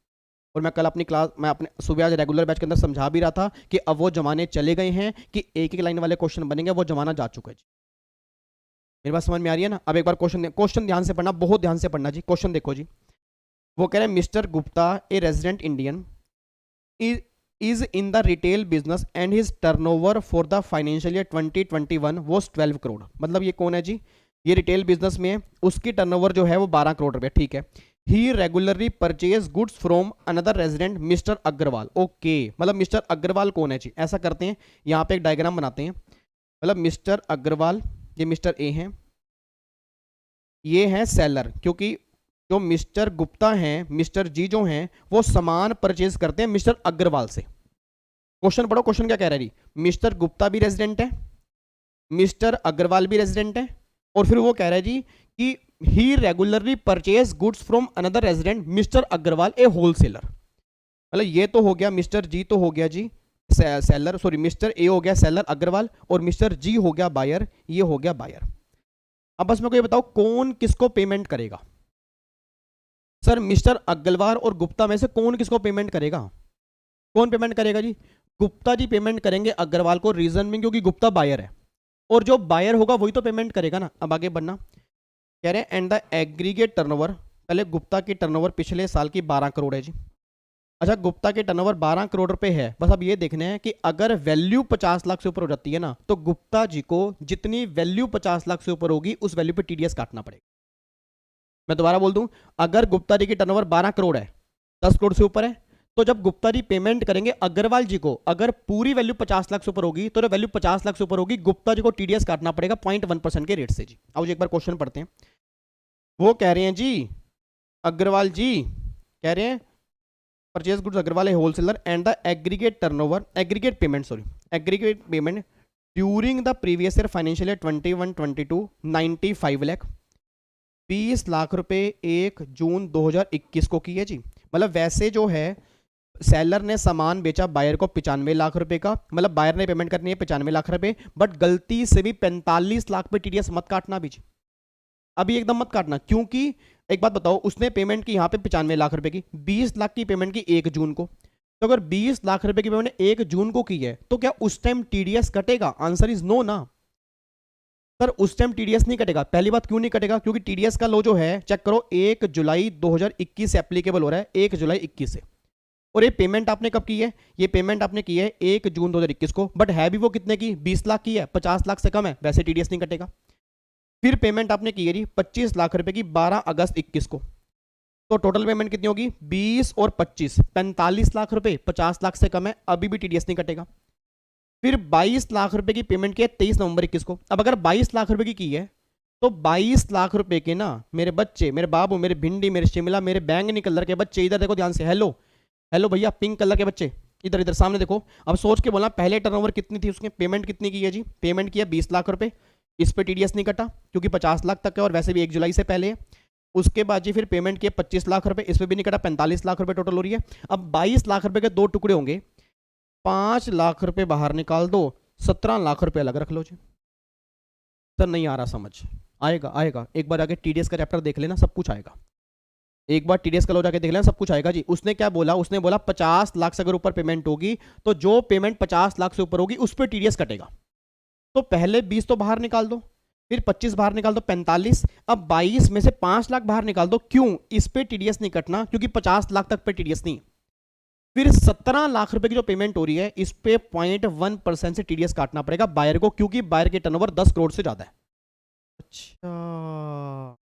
और मैं कल अपनी क्लास, मैं अपने सुबह आज रेगुलर बैच के अंदर समझा भी रहा था कि अब वो जमाने चले गए हैं कि एक एक लाइन वाले क्वेश्चन बनेंगे, वो जमाना जा चुका है जी। मेरी बात समझ में आ रही है ना। अब एक बार क्वेश्चन ध्यान से पढ़ना, बहुत ध्यान से पढ़ना जी। क्वेश्चन देखो जी, वो कह रहे हैं mister Gupta a resident Indian is in the retail business and his turnover for the financial year 2021 was 12 crore. मतलब ये कौन है जी, ये रिटेल बिजनेस में है, उसकी टर्नओवर जो है वो 12 करोड़ रुपए, ठीक है। He regularly purchase goods from another resident mister Agrawal. Okay, मतलब मिस्टर अग्रवाल कौन है जी, ऐसा करते हैं यहाँ पे एक डायग्राम बनाते हैं। मतलब मिस्टर अग्रवाल, ये मिस्टर ए हैं, ये है सेलर, क्योंकि जो मिस्टर गुप्ता हैं, मिस्टर जी जो हैं, वो सामान परचेज करते हैं मिस्टर अग्रवाल से। क्वेश्चन पढ़ो, क्वेश्चन क्या कह रहा है जी, मिस्टर गुप्ता भी रेजिडेंट है, मिस्टर अग्रवाल भी रेजिडेंट है, और फिर वो कह रहा है जी कि he regularly purchase goods from another resident mister Agrawal a wholesaler. मतलब ये तो हो गया मिस्टर जी, तो हो गया जी सेलर, सॉरी मिस्टर ए हो गया सेलर अग्रवाल, और मिस्टर जी हो गया बायर, ये हो गया बायर। अब बस मेरे को ये बताओ कौन किसको पेमेंट करेगा। सर मिस्टर अग्रवाल और गुप्ता में से कौन किसको पेमेंट करेगा, कौन पेमेंट करेगा जी, गुप्ता जी पेमेंट करेंगे अग्रवाल को, रीजन में क्योंकि गुप्ता बायर है, और जो बायर होगा वही तो पेमेंट करेगा ना। अब आगे बढ़ना, कह रहे हैं एंड द एग्रीगेट टर्नओवर पहले गुप्ता की टर्नओवर पिछले साल की 12 करोड़ है जी। अच्छा, गुप्ता के टर्नओवर 12 करोड़ रुपए है, बस अब ये देखना है कि अगर वैल्यू 50 लाख से ऊपर हो जाती है ना, तो गुप्ता जी को जितनी वैल्यू 50 लाख से ऊपर होगी उस वैल्यू पे टीडीएस काटना पड़ेगा। मैं दोबारा बोल दूं, अगर गुप्ता जी की टर्नओवर 12 करोड़ है, 10 करोड़ से ऊपर है, तो जब गुप्ता जी पेमेंट करेंगे अग्रवाल जी को, अगर पूरी वैल्यू 50 लाख से ऊपर होगी, तो वैल्यू 50 लाख से ऊपर होगी, गुप्ता जी को टीडीएस काटना पड़ेगा 0.1% के रेट से जी। आओ जी एक बार क्वेश्चन पढ़ते हैं। वो कह रहे हैं जी, अग्रवाल जी कह रहे हैं परचेज गुड्स अग्रवाल है wholesaler and the aggregate turnover, aggregate payment, sorry, aggregate payment during the previous year financial year 21-22 95 lakh, 20 lakh रुपए 1 जून 2021 को की है जी। मतलब वैसे जो है सेलर ने सामान बेचा बायर को 95 लाख रुपए का, मतलब बायर ने पेमेंट करनी है 95 लाख रुपए, बट गलती से भी 45 लाख पे टीडीएस मत काटना भी जी, अभी एकदम मत काटना। क्योंकि एक बात बताओ, उसने पेमेंट की यहाँ पे 95 लाख रुपए की, 20 लाख की पेमेंट की 1 जून को, तो अगर 20 लाख रुपए की पेमेंट 1 जून को की है तो क्या उस टाइम टीडीएस कटेगा? आंसर इज नो ना सर, उस टाइम टीडीएस नहीं कटेगा। पहली बात क्यों नहीं कटेगा? क्योंकि टीडीएस का लो जो है, चेक करो, 1 जुलाई 2021 से एप्लीकेबल हो रहा है, 1 जुलाई 21 से। और ये पेमेंट आपने कब की है? ये पेमेंट आपने की है 1 जून 2021 को, बट है भी वो कितने की? 20 लाख की है, 50 लाख से कम है, वैसे टीडीएस नहीं कटेगा। फिर पेमेंट आपने की है जी 25 लाख रुपए की 12 अगस्त 21 को, तो टोटल पेमेंट कितनी होगी? 20 और 25, 45 लाख रुपए, 50 लाख से कम है, अभी भी टीडीएस नहीं कटेगा। फिर 22 लाख रुपए की पेमेंट की है 23 नवंबर 21 को। अब अगर 22 लाख रुपए की है, तो 22 लाख रुपए के ना मेरे बच्चे, मेरे बाबू, मेरे भिंडी, मेरे शिमला, मेरे बैंगनी कलर के बच्चे, इधर देखो ध्यान से, हेलो हेलो भैया, पिंक कलर के बच्चे, इधर इधर सामने देखो। अब सोच के बोलना, पहले टर्नओवर कितनी थी, उसने पेमेंट कितनी की है जी? पेमेंट किया 20 लाख रुपए, इस पे टीडीएस नहीं कटा क्योंकि 50 लाख तक है और वैसे भी 1 जुलाई से पहले है। उसके बाद जी फिर पेमेंट किया 25 लाख रुपए, इस पे भी नहीं कटा, 45 लाख रुपए टोटल हो रही है। अब 22 लाख रुपए के दो टुकड़े होंगे, 5 लाख रुपए बाहर निकाल दो, 17 लाख रुपए अलग रख लो जी। सर नहीं आ रहा समझ? आएगा आएगा, एक बार आगे टीडीएस का चैप्टर देख लेना, सब कुछ आएगा। एक बार टीडीएस का लो जाके देख लेना, सब कुछ आएगा जी। उसने क्या बोला? उसने बोला 50 लाख से अगर ऊपर पेमेंट होगी, तो जो पेमेंट 50 लाख से ऊपर होगी उस पर टीडीएस कटेगा। तो पहले 20 तो बाहर निकाल दो, फिर 25 बाहर निकाल दो, 45, अब 22 में से 5 लाख बाहर निकाल दो। क्यों? इस पे टीडीएस नहीं कटना क्योंकि 50 लाख तक पे टीडीएस नहीं। फिर 17 लाख रुपए की जो पेमेंट हो रही है, इस पे 0.1% से टीडीएस काटना पड़ेगा बायर को, क्योंकि बायर के टर्नओवर 10 करोड़ से ज्यादा है। अच्छा,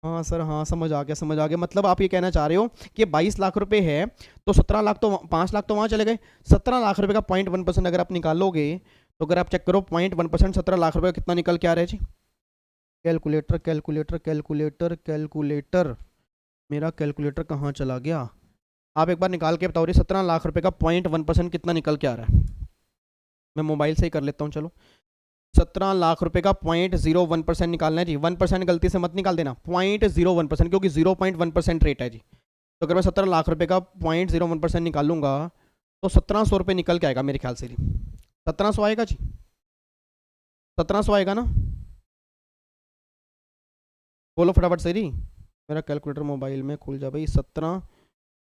हाँ सर, हाँ समझ आ गया, समझ आ गया। मतलब आप ये कहना चाह रहे हो कि 22 लाख रुपए है, तो 17 लाख तो 5 लाख तो वहां चले गए। 17 लाख रुपए का 0.1% अगर आप निकालोगे, तो अगर आप चेक करो 0.1%, 17 लाख रुपए का कितना निकल के आ रहा है जी? कैलकुलेटर कैलकुलेटर कैलकुलेटर कैलकुलेटर, मेरा कैलकुलेटर कहाँ चला गया? आप एक बार निकाल के बताओ रही, 17 लाख रुपए का 0.1% कितना निकल के आ रहा है? मैं मोबाइल से ही कर लेता हूँ, चलो। 17 लाख रुपए का 0.01% निकालना है जी। 1% गलती से मत निकाल देना, 0.01%, क्योंकि 0.1% रेट है जी। तो अगर मैं 17 लाख रुपए का 0.01% निकालूंगा, तो 1700 रुपये निकल के आएगा मेरे ख्याल से जी। 1700 आएगा जी, 1700 आएगा ना? बोलो फटाफट से जी। मेरा कैलकुलेटर मोबाइल में खुल जा भाई। 17,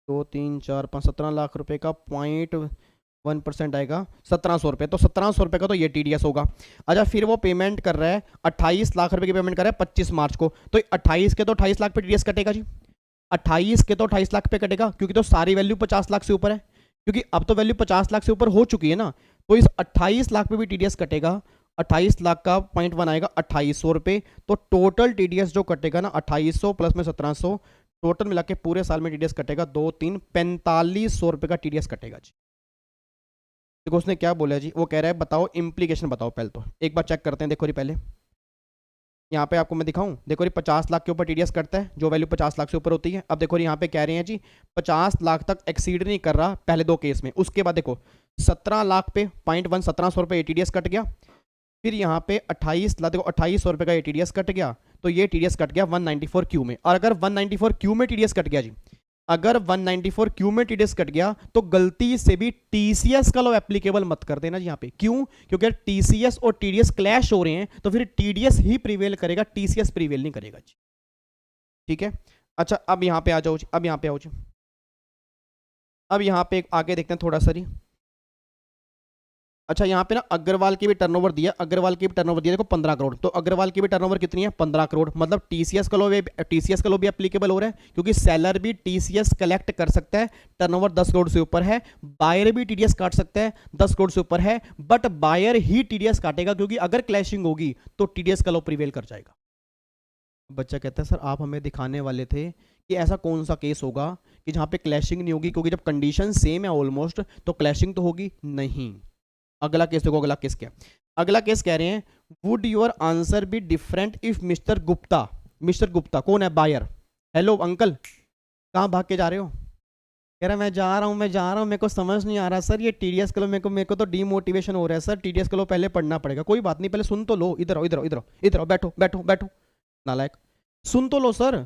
2, 3, 4, 5, 17 लाख रुपए का 0.1% आएगा 1700 रुपये, तो 1700 रुपये का तो ये टीडीएस होगा। अच्छा, फिर वो पेमेंट कर रहा है 28 लाख रुपए की पेमेंट कर रहा है 25 मार्च को, तो 28 के तो 28 लाख पे टीडीएस कटेगा जी। 28 के तो 28 लाख पे कटेगा, क्योंकि तो सारी वैल्यू 50 लाख से ऊपर है, क्योंकि अब तो वैल्यू 50 लाख से ऊपर हो चुकी है ना, तो इस 28 लाख पे भी टीडीएस कटेगा। 28 लाख का 0.1 आएगा 2800 रुपये, तो टोटल टीडीएस जो कटेगा ना 2800 प्लस में 1700, टोटल मिला के पूरे साल में टीडीएस कटेगा 2, 3, 4500 रुपये का टीडीएस कटेगा जी। देखो उसने क्या बोला जी, वो कह रहा है बताओ इम्प्लीकेशन बताओ। पहले तो एक बार चेक करते हैं, देखो री पहले यहाँ पे आपको मैं दिखाऊं, देखो री 50 लाख के ऊपर टीडीएस करता है, जो वैल्यू 50 लाख से ऊपर होती है। अब देखो यहाँ पे कह रहे हैं जी 50 लाख तक एक्सीड नहीं कर रहा पहले दो केस में। उसके बाद देखो 17 लाख पे 0.1, 1700 रुपये टीडीएस कट गया। फिर यहाँ पे 28 लाख, देखो 2800 रुपये का ये टीडीएस कट गया, तो ये टीडीएस कट गया 194 क्यू में। और अगर 194 क्यू में टीडीएस कट गया जी, अगर 194 क्यू में टीडीएस कट गया, तो गलती से भी टीसीएस का लॉ एप्लीकेबल मत कर देना जी यहाँ पे। क्यों? क्योंकि टीसीएस और टीडीएस क्लैश हो रहे हैं, तो फिर टीडीएस ही प्रीवेल करेगा, टीसीएस प्रीवेल नहीं करेगा जी। ठीक है, अच्छा अब यहाँ पे आ जाओ जी, अब यहाँ पे आओ जी। अब यहाँ पे आगे देखते हैं थोड़ा सा जी। अच्छा यहाँ पे ना अग्रवाल की भी टर्नओवर दिया, अग्रवाल की भी टर्नओवर दिया, देखो 15 करोड़। तो अग्रवाल की भी टर्नओवर कितनी है? 15 करोड़। मतलब टीसीएस का लो भी एप्लीकेबल हो रहा है, क्योंकि सेलर भी टीसीएस कलेक्ट कर सकता है, टर्नओवर 10 करोड़ से ऊपर है। बायर भी टीडीएस काट सकता है, 10 करोड़ से ऊपर है, बट बायर ही टीडीएस काटेगा, क्योंकि अगर क्लैशिंग होगी तो टीडीएस का लो प्रिवेल कर जाएगा। बच्चा कहता है सर आप हमें दिखाने वाले थे कि ऐसा कौन सा केस होगा कि जहां पे क्लैशिंग नहीं होगी, क्योंकि जब कंडीशन सेम है ऑलमोस्ट तो क्लैशिंग तो होगी नहीं। अगला केस देखो, अगला केस क्या है? अगला केस कह रहे हैं would your answer be different if mister Gupta, mister Gupta कौन है? बायर। हेलो अंकल, कहाँ भाग के जा रहे हो? कह रहा मैं जा रहा हूँ, मैं जा रहा हूँ, मेरे को समझ नहीं आ रहा सर ये टीडीएस का लो, मेरे को तो डीमोटिवेशन हो रहा है सर, टीडीएस का लो पहले पढ़ना पड़ेगा। कोई बात नहीं, पहले सुन तो लो, इधर आओ, इधर आओ, इधर आओ, इधर आओ, बैठो बैठो बैठो, नालायक, सुन तो लो सर,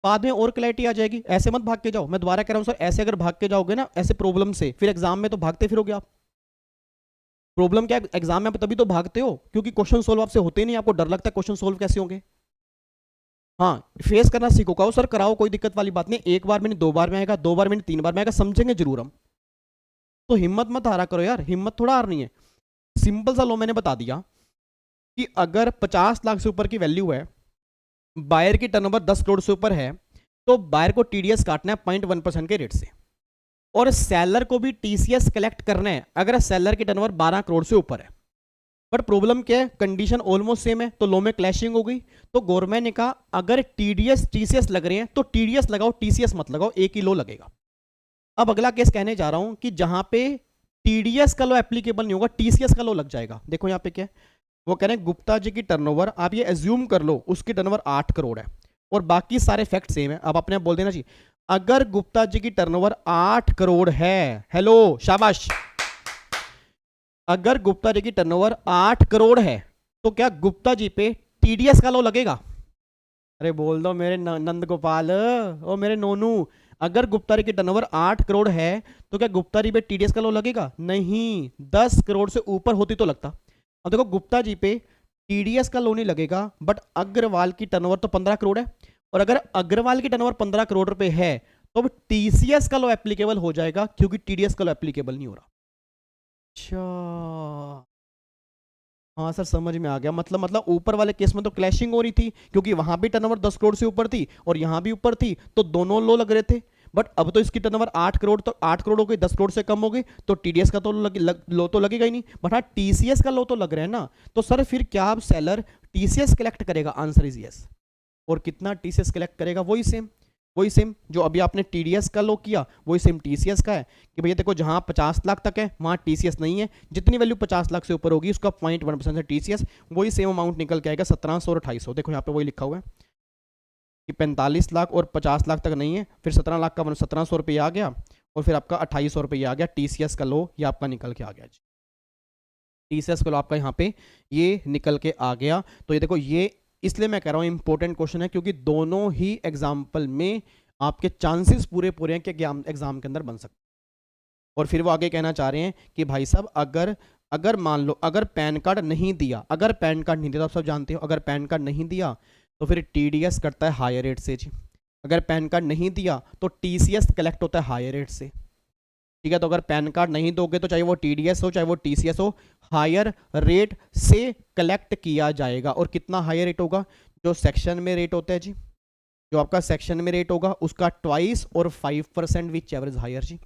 बाद में और क्लैरिटी आ जाएगी। ऐसे मत भाग के जाओ, मैं दोबारा कह रहा हूँ सर, ऐसे अगर भाग के जाओगे ना ऐसे प्रॉब्लम से, फिर एग्जाम में तो भागते फिरोगे आप। प्रॉब्लम क्या है एग्जाम में? आप तभी तो भागते हो क्योंकि क्वेश्चन सोल्व आपसे होते नहीं, आपको डर लगता है क्वेश्चन सोल्व कैसे होंगे। हाँ, फेस करना सीखो, कहो सर कराओ, कोई दिक्कत वाली बात नहीं, एक बार में नहीं, 2 बार में आएगा, 2 बार में नहीं, 3 बार में आएगा, समझेंगे जरूर हम। तो हिम्मत मत हारा करो यार, हिम्मत थोड़ा हारनी है। सिंपल सा लो मैंने बता दिया कि अगर 50 लाख से ऊपर की वैल्यू है, बायर की टर्नओवर 10 करोड़ से ऊपर है, तो बायर को टीडीएस काटना है 0.1% के रेट से, और सेलर को भी टीसीएस कलेक्ट करना है अगर सेलर की टर्नओवर 12 करोड़ से ऊपर है। बट प्रॉब्लम क्या है? कंडीशन ऑलमोस्ट सेम है, तो लो में क्लैशिंग हो गई। तो गवर्नमेंट ने कहा अगर टीडीएस टीसीएस लग रहे हैं तो टीडीएस लगाओ, टीसीएस मत लगाओ, एक ही लो लगेगा। अब अगला केस कहने जा रहा हूं कि जहां पे टीडीएस का लो एप्लीकेबल नहीं होगा, टीसीएस का लो लग जाएगा। देखो यहां पे क्या है, वो कह रहे हैं गुप्ता जी की टर्नओवर, आप ये एज्यूम कर लो उसकी टर्नओवर 8 करोड़ है और बाकी सारे फैक्ट सेम है। अब अपने आप बोल देना चाहिए अगर गुप्ता जी की टर्नओवर 8 करोड़ है, हेलो शाबाश, अगर गुप्ता जी की टर्नओवर 8 करोड़ है तो क्या गुप्ता जी पे टीडीएस का लो लगेगा? अरे बोल दो मेरे नंद गोपाल, ओ मेरे नोनू, अगर गुप्ता जी की टर्नओवर 8 करोड़ है तो क्या गुप्ता जी पे टीडीएस का लो लगेगा? नहीं, 10 करोड़ से ऊपर होती तो लगता। अब देखो गुप्ता जी पे टीडीएस का लो नहीं लगेगा, बट अग्रवाल की टर्नओवर तो 15 करोड़ है, और अगर अग्रवाल की टर्नओवर 15 करोड़ रुपए है तो अब टीसीएस का लो एप्लीकेबल हो जाएगा, क्योंकि टीडीएस का लो एप्लीकेबल नहीं हो रहा। अच्छा, हाँ सर समझ में आ गया। मतलब ऊपर वाले केस में तो क्लैशिंग हो रही थी, क्योंकि वहां भी टर्नओवर 10 करोड़ से ऊपर थी और यहां भी ऊपर थी, तो दोनों लो लग रहे थे। बट अब तो इसकी टर्नओवर 8 करोड़, तो 8 करोड़ हो गई, 10 करोड़ से कम हो गई, तो टीडीएस का तो लो तो लगेगा ही नहीं, बट हाँ टीसीएस का लो तो लग रहा है ना। तो सर फिर क्या अब सेलर टीसीएस कलेक्ट करेगा? Answer is yes. और कितना टीसीएस कलेक्ट करेगा? वही सेम जो अभी आपने टीडीएस का लो किया, वही सेम टीसीएस का है कि भैया देखो जहां 50 लाख तक है वहां टीसीएस नहीं है, जितनी वैल्यू 50 लाख से ऊपर होगी उसका 0.1% है टीसीएस, वही सेम अमाउंट निकल के आएगा 1700 और 2800। देखो यहाँ पे वही लिखा हुआ है कि 45 लाख और 50 लाख तक नहीं है, फिर 17 लाख का 1700 रुपये आ गया, और फिर आपका 2800 रुपये आ गया, टीसीएस का लो ये आपका निकल के आ गया। टीसीएस का लो आपका यहाँ पे ये निकल के आ गया। तो ये देखो, ये इसलिए मैं कह रहा हूँ इंपॉर्टेंट क्वेश्चन है, क्योंकि दोनों ही एग्जाम्पल में आपके चांसेस पूरे पूरे हैं कि एग्जाम के अंदर बन सकते। और फिर वो आगे कहना चाह रहे हैं कि भाई साहब अगर अगर मान लो अगर पैन कार्ड नहीं दिया, अगर पैन कार्ड नहीं दिया तो आप सब जानते हो, अगर पैन कार्ड नहीं दिया तो फिर टीडीएस करता है हायर रेट से जी। अगर पैन कार्ड नहीं दिया तो टीसीएस कलेक्ट होता है हायर रेट से, ठीक है। तो अगर पैन कार्ड नहीं दोगे तो चाहे वो टीडीएस हो चाहे वो टीसीएस हो, हायर रेट से कलेक्ट किया जाएगा। और कितना हायर रेट होगा? जो सेक्शन में रेट होता है जी, जो आपका सेक्शन में रेट होगा उसका ट्वाइस और 5% विच एवरेज हायर जी।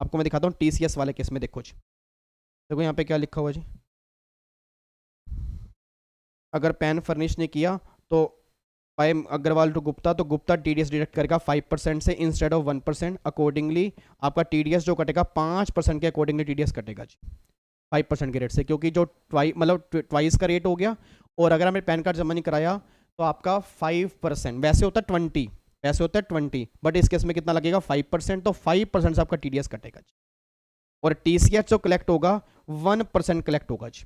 आपको मैं दिखाता हूँ टीसीएस वाले केस में, देखो जी, देखो यहाँ पे क्या लिखा हुआ जी, अगर पैन फर्निश ने किया तो अग्रवाल टू गुप्ता, तो गुप्ता टीडीएस डिडक्ट करेगा 5% से इंस्टेड ऑफ 1%। अकॉर्डिंगली आपका टीडीएस जो कटेगा 5% के अकॉर्डिंगली टीडीएस कटेगा जी, 5% के रेट से, क्योंकि जो ट्वाइस का रेट हो गया। और अगर हमें पैन कार्ड जमा नहीं कराया तो आपका 5%, वैसे होता है 20, वैसे होता है 20, बट इस केस में कितना लगेगा? 5%। तो 5% से आपका टीडीएस कटेगा जी। और टीसीएस जो कलेक्ट होगा 1% कलेक्ट होगा जी।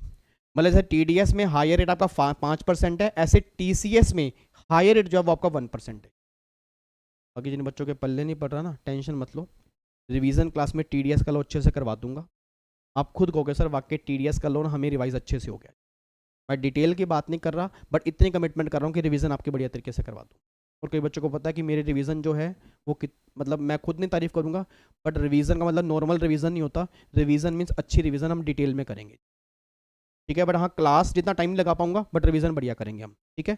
मतलब जैसे टीडीएस में हायर रेट आपका 5% है, ऐसे टीसीएस में हायर रेट जो है वो आपका 1% है। बाकी जिन बच्चों के पल्ले नहीं पड़ रहा ना, टेंशन मत लो, रिवीजन क्लास में टीडीएस का लो अच्छे से करवा दूंगा। आप खुद कहोगे सर वाकई टीडीएस का लोन हमें रिवाइज अच्छे से हो गया। मैं डिटेल की बात नहीं कर रहा, बट इतनी कमिटमेंट कर रहा हूँ कि रिवीजन आपके बढ़िया तरीके से करवा दूँ। और कई बच्चों को पता है कि मेरे रिवीजन जो है वो मतलब मैं खुद नहीं तारीफ करूँगा, बट रिवीजन का मतलब नॉर्मल रिवीजन नहीं होता, रिवीजन मीन्स अच्छी रिवीजन हम डिटेल में करेंगे। ठीक है, बट हाँ क्लास जितना टाइम लगा पाऊंगा बट रिवीजन बढ़िया करेंगे हम, ठीक है।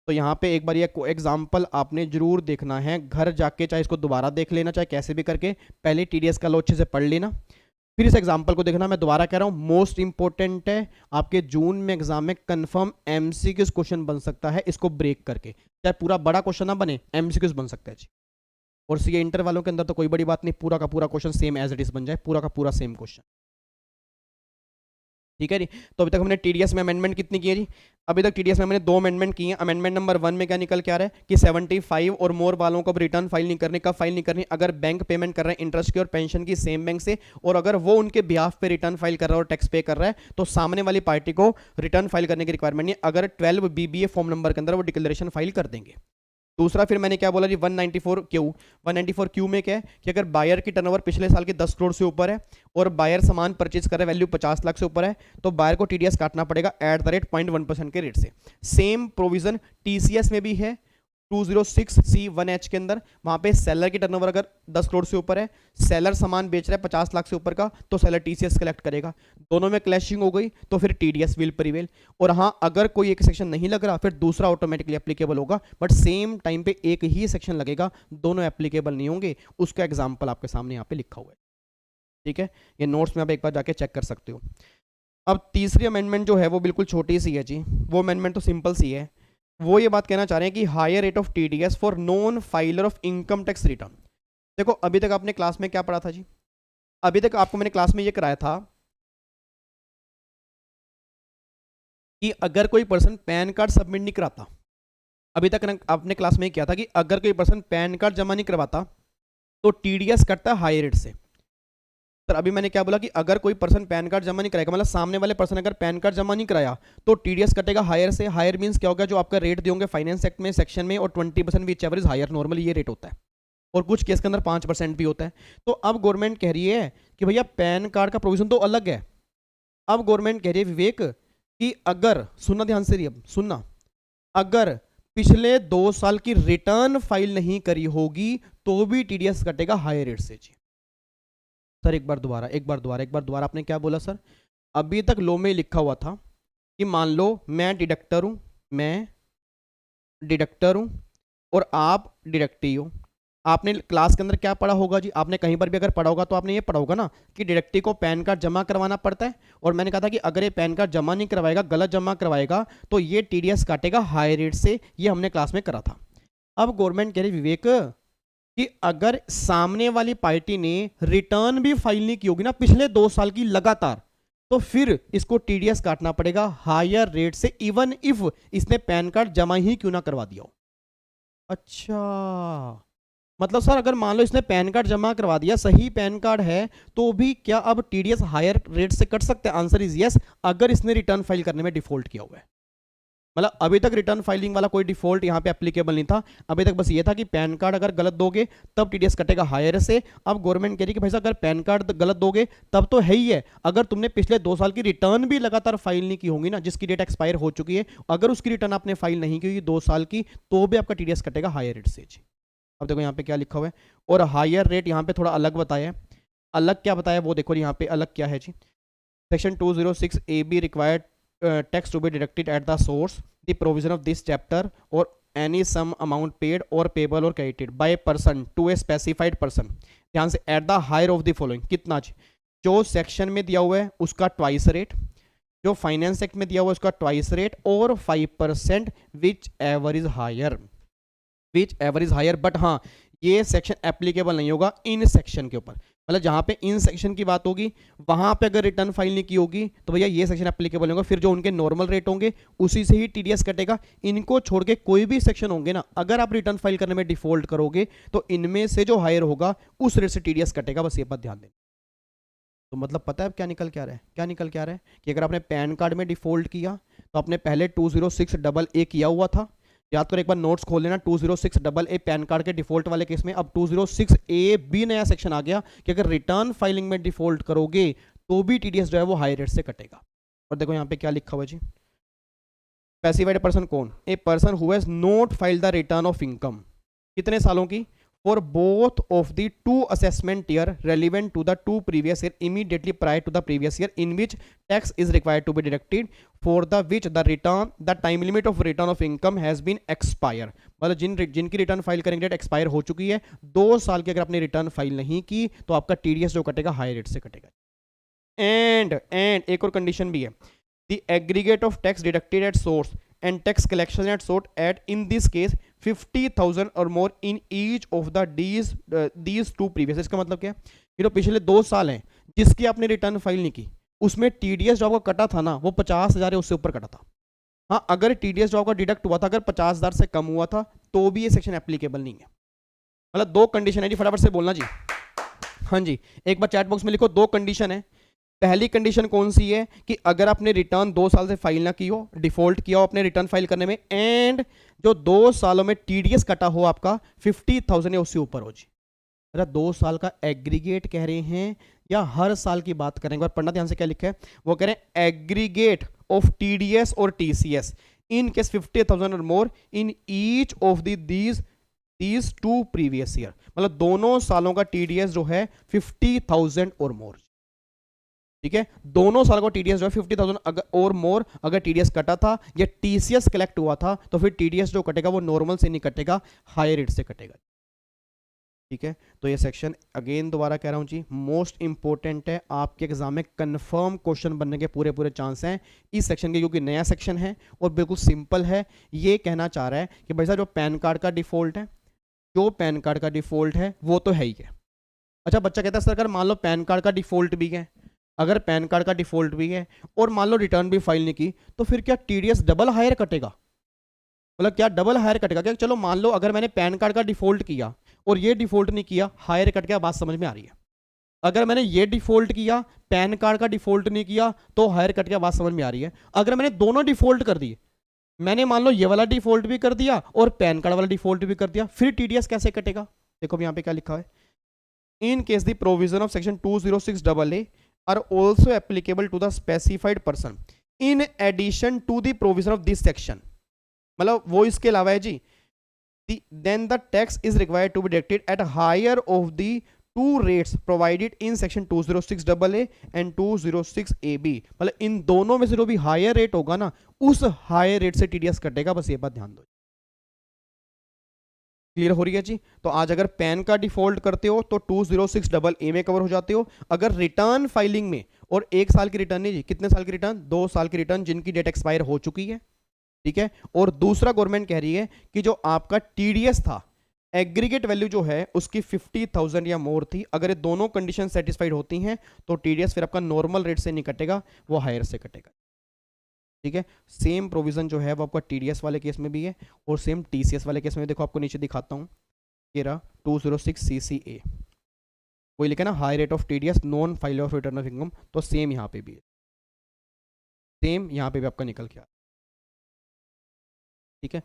तो यहाँ पे एक बार ये एग्जाम्पल आपने जरूर देखना है, घर जाके चाहे इसको दोबारा देख लेना, चाहे कैसे भी करके पहले टीडीएस का लो अच्छे से पढ़ लेना, फिर इस एग्जाम्पल को देखना। मैं दोबारा कह रहा हूँ, मोस्ट इंपॉर्टेंट है, आपके जून में एग्जाम में कंफर्म एमसीक्यूज क्वेश्चन बन सकता है इसको ब्रेक करके, चाहे पूरा बड़ा क्वेश्चन ना बने एमसीक्यूज बन सकता है जी। और सीए इंटर वालों के अंदर तो कोई बड़ी बात नहीं, पूरा का पूरा question same as it is बन जाए, पूरा का पूरा सेम क्वेश्चन, ठीक है जी। तो अभी तक हमने टीडीएस में अमेंडमेंट कितनी की है जी? अभी तक टीडीएस में हमने 2 अमेंडमेंट की हैं। अमेंडमेंट नंबर 1 में क्या निकल के आ रहा है कि 75 और मोर वालों को अब रिटर्न फाइल नहीं करने, कब फाइल नहीं करनी? अगर बैंक पेमेंट कर रहे हैं इंटरेस्ट की और पेंशन की सेम बैंक से, और अगर वो उनके बिहाफ पे रिटर्न फाइल कर रहा है और टैक्स पे कर रहा है, तो सामने वाली पार्टी को रिटर्न फाइल करने की रिक्वायरमेंट नहीं, अगर 12 बीबीए फॉर्म नंबर के अंदर वो डिक्लेरेशन फाइल कर देंगे। दूसरा फिर मैंने क्या बोला जी, 194 क्यू में क्या है कि अगर बायर की टर्नओवर पिछले साल के 10 करोड़ से ऊपर है और बायर सामान परचेज कर रहा है वैल्यू 50 लाख से ऊपर है, तो बायर को टीडीएस काटना पड़ेगा एट द रेट 0.1% के रेट से। सेम प्रोविजन टीसीएस में भी है 206C1H के अंदर। वहां पे सेलर की टर्नओवर अगर 10 करोड़ से ऊपर है, सेलर सामान बेच रहा है 50 लाख से ऊपर का, तो सेलर टीसीएस कलेक्ट करेगा। दोनों में क्लैशिंग हो गई तो फिर टीडीएस विल प्रिवेल। और हाँ, अगर कोई एक सेक्शन नहीं लग रहा फिर दूसरा ऑटोमेटिकली एप्लीकेबल होगा, बट सेम टाइम पे एक ही सेक्शन लगेगा, दोनों एप्लीकेबल नहीं होंगे। उसका एग्जाम्पल आपके सामने यहाँ पे लिखा हुआ है, ठीक है। ये नोट्स में आप एक बार जाके चेक कर सकते हो। अब तीसरी अमेंडमेंट जो है वो बिल्कुल छोटी सी है जी, वो अमेंडमेंट तो सिंपल सी है। वो ये बात कहना चाह रहे हैं कि higher rate of TDS for non filer of income tax return. देखो अभी तक आपने क्लास में क्या पढ़ा था जी? अभी तक आपको मैंने क्लास में ये कराया था कि अगर कोई पर्सन पैन कार्ड सबमिट नहीं कराता, अभी तक आपने क्लास में किया था कि अगर कोई पर्सन पैन कार्ड जमा नहीं करवाता तो टीडीएस कटता है हायर रेट से। सर अभी मैंने क्या बोला कि अगर कोई पर्सन पैन कार्ड जमा नहीं कराएगा, मतलब सामने वाले पर्सन अगर पैन कार्ड जमा नहीं कराया तो टीडीएस कटेगा हायर से। हायर मींस क्या होगा, जो आपका रेट दियोगे फाइनेंस एक्ट में सेक्शन में, और 20% whichever is higher, normally ये रेट होता है, और कुछ केस के अंदर 5% भी होता है। तो अब गवर्नमेंट कह रही है कि भैया पैन कार्ड का प्रोविजन तो अलग है। अब गवर्नमेंट कह रही है विवेक कि अगर, सुनना ध्यान से, अब सुनना, अगर पिछले 2 साल की रिटर्न फाइल नहीं करी होगी तो भी टीडीएस कटेगा हायर रेट से जी। सर एक बार दोबारा आपने क्या बोला सर? अभी तक लो में लिखा हुआ था कि मान लो मैं डिडक्टर हूं और आप डिडक्टी हो। आपने क्लास के अंदर क्या पढ़ा होगा जी? आपने कहीं पर भी अगर पढ़ा होगा तो आपने ये पढ़ा होगा ना कि डिडक्टी को पैन कार्ड जमा करवाना पड़ता है, और मैंने कहा था कि अगर ये पैन कार्ड जमा नहीं करवाएगा, गलत जमा करवाएगा, तो ये टीडीएस काटेगा हाई रेट से। ये हमने क्लास में करा था। अब गवर्नमेंट कह रही विवेक कि अगर सामने वाली पार्टी ने रिटर्न भी फाइल नहीं की होगी ना पिछले 2 साल की लगातार, तो फिर इसको टीडीएस काटना पड़ेगा हायर रेट से, इवन इफ इसने पैन कार्ड जमा ही क्यों ना करवा दिया हो। अच्छा, मतलब सर अगर मान लो इसने पैन कार्ड जमा करवा दिया, सही पैन कार्ड है, तो भी क्या अब टीडीएस हायर रेट से कट सकते हैं? आंसर इज यस, अगर इसने रिटर्न फाइल करने में डिफॉल्ट किया हुआ है। मतलब अभी तक रिटर्न फाइलिंग वाला कोई डिफॉल्ट यहाँ पे एप्लीकेबल नहीं था। अभी तक बस ये था कि पैन कार्ड अगर गलत दोगे तब टीडीएस कटेगा हायर से। अब गवर्नमेंट कह रही है कि भाई साहब अगर पैन कार्ड गलत दोगे तब तो है ही है, अगर तुमने पिछले 2 साल की रिटर्न भी लगातार फाइल नहीं की होंगी ना, जिसकी डेट एक्सपायर हो चुकी है, अगर उसकी रिटर्न आपने फाइल नहीं की होगी 2 साल की, तो भी आपका टीडीएस कटेगा हायर रेट से। अब देखो यहाँ पे क्या लिखा हुआ है, और हायर रेट यहाँ पे थोड़ा अलग बताया है। अलग क्या बताया वो देखो यहाँ पे, अलग क्या है जी? Section 206AB required tax to be deducted at the source, the provision of this chapter or any sum amount paid or payable or credited by person to a specified person, ध्यान से, at the higher of the following, कितना जी? जो section में दिया हुआ है उसका twice rate, जो फाइनेंस एक्ट में दिया हुआ है उसका ट्वाइस रेट, और 5% whichever is higher. But हाँ, ये सेक्शन एप्लीकेबल नहीं होगा इन सेक्शन के ऊपर। मतलब जहां पे इन सेक्शन की बात होगी वहां पे अगर रिटर्न फाइल नहीं की होगी तो भैया ये सेक्शन एप्लीकेबल होगा। फिर जो उनके नॉर्मल रेट होंगे उसी से ही टीडीएस कटेगा। इनको छोड़ के कोई भी सेक्शन होंगे ना, अगर आप रिटर्न फाइल करने में डिफॉल्ट करोगे तो इनमें से जो हायर होगा उस रेट से टीडीएस कटेगा। बस ये बात ध्यान दें। तो मतलब पता है अब क्या निकल के आ रहा है कि अगर आपने पैन कार्ड में डिफॉल्ट किया तो आपने पहले 206AA किया हुआ था। याद करो, एक बार नोट्स खोल लेना, 206AA पैन कार्ड के डिफॉल्ट वाले केस में। अब 206AB नया सेक्शन आ गया कि अगर रिटर्न फाइलिंग में डिफॉल्ट करोगे तो भी टीडीएस जो है वो हाई रेट से कटेगा। और देखो यहाँ पे क्या लिखा हुआ जी, स्पेसिफाइड पर्सन कौन? A person who has not filed the return of income, कितने सालों की? for both of the two assessment year relevant to the two previous year immediately prior to the previous year in which tax is required to be deducted for the which the time limit of return of income has been expire। मतलब जिनकी return file करेंगे date expire हो चुकी है, 2 साल की अगर आपने रिटर्न फाइल नहीं की तो आपका टीडीएस जो कटेगा हाई रेट से कटेगा। एंड एक और कंडीशन भी है, the aggregate of tax deducted at source and tax collection at sort at in this case 50,000 or more in each of the these two previous। इसका मतलब क्या है, ये तो पिछले 2 साल हैं जिसकी आपने रिटर्न फाइल नहीं की, उसमें टीडीएस जो आपका कटा था ना वो 50,000 है, उससे ऊपर कटा था। हाँ, अगर टीडीएस जो आपका डिडक्ट हुआ था अगर 50,000 से कम हुआ था तो भी ये सेक्शन एप्लीकेबल नहीं है। मतलब 2 कंडीशन है जी, फटाफट से बोलना जी। हाँ जी, एक बार चैट बॉक्स में लिखो, 2 कंडीशन है। पहली कंडीशन कौन सी है कि अगर आपने रिटर्न 2 साल से फाइल ना की हो, डिफॉल्ट किया हो अपने रिटर्न फाइल करने में, एंड जो 2 सालों में टीडीएस कटा हो आपका 50,000 या उससे ऊपर हो जी। अरे 2 साल का एग्रीगेट कह रहे हैं या हर साल की बात करें, एक बार पढ़ना ध्यान से क्या लिखा है, वो कह रहे हैं एग्रीगेट ऑफ टीडीएस और टीसीएस इन केस 50,000 और more in each of these 2 previous year. मतलब दोनों सालों का टीडीएस जो है 50,000 और मोर। ठीक है, दोनों साल का टीडीएस जो है 50,000 अगर और मोर अगर टीडीएस कटा था या टीसीएस कलेक्ट हुआ था तो फिर टीडीएस जो कटेगा वो नॉर्मल से नहीं कटेगा, हाई रेट से कटेगा। ठीक है, तो ये सेक्शन अगेन दोबारा कह रहा हूं जी, मोस्ट इंपॉर्टेंट है, आपके एग्जाम में कंफर्म क्वेश्चन बनने के पूरे चांस हैं इस सेक्शन के, क्योंकि नया सेक्शन है और बिल्कुल सिंपल है। ये कहना चाह रहा है कि भाई साहब जो पैन कार्ड का डिफॉल्ट है, जो पैन कार्ड का डिफॉल्ट है वो तो है ही है। अच्छा, बच्चा कहता है सर अगर मान लो पैन कार्ड का डिफॉल्ट भी है, अगर पैन कार्ड का डिफॉल्ट भी है और मान लो रिटर्न भी फाइल नहीं की तो फिर क्या टीडीएस डबल हायर कटेगा? मतलब क्या डबल हायर कटेगा क्या? चलो मान लो अगर मैंने पैन कार्ड का डिफॉल्ट किया और ये डिफॉल्ट नहीं किया, हायर कट गया, बात समझ में आ रही है। अगर मैंने ये डिफॉल्ट किया, पैन कार्ड का डिफॉल्ट नहीं किया तो हायर कट गया, बात समझ में आ रही है। अगर मैंने दोनों डिफॉल्ट कर दिए, मैंने मान लो ये वाला डिफॉल्ट भी कर दिया और पैन कार्ड वाला डिफॉल्ट भी कर दिया, फिर टीडीएस कैसे कटेगा? देखो यहाँ पे क्या लिखा है, in case the provision of section 206AA are also applicable to the specified person in addition to the provision of this section। मतलब वो इसके अलावा है जी, then the tax is required to be deducted at higher of the 2 rates provided in section 206AA and 206AB। मतलब इन दोनों में से जो भी हायर रेट होगा ना उस हायर रेट से टीडीएस कटेगा, बस ये बात ध्यान दो। क्लियर हो रही है जी? तो आज अगर पैन का डिफॉल्ट करते हो तो 206AA में कवर हो जाते हो। अगर रिटर्न फाइलिंग में, और 1 साल की रिटर्न नहीं जी, कितने साल की रिटर्न? 2 साल की रिटर्न जिनकी डेट एक्सपायर हो चुकी है। ठीक है, और दूसरा गवर्नमेंट कह रही है कि जो आपका टीडीएस था एग्रीगेट वैल्यू जो है उसकी 50,000 या मोर थी, अगर ये दोनों कंडीशन सेटिस्फाइड होती हैं तो टीडीएस फिर आपका नॉर्मल रेट से नहीं कटेगा, वो हायर से कटेगा। ठीक है, सेम प्रोविजन जो है वो आपका टीडीएस वाले केस में भी है और सेम टीसीएस वाले केस में। देखो आपको नीचे दिखाता हूँ, ये रहा 206CCA, वही लिखा ना, high rate of TDS non file of return of income, तो सेम यहाँ पे भी है, सेम यहाँ पे भी आपका निकल के आ। ठीक है,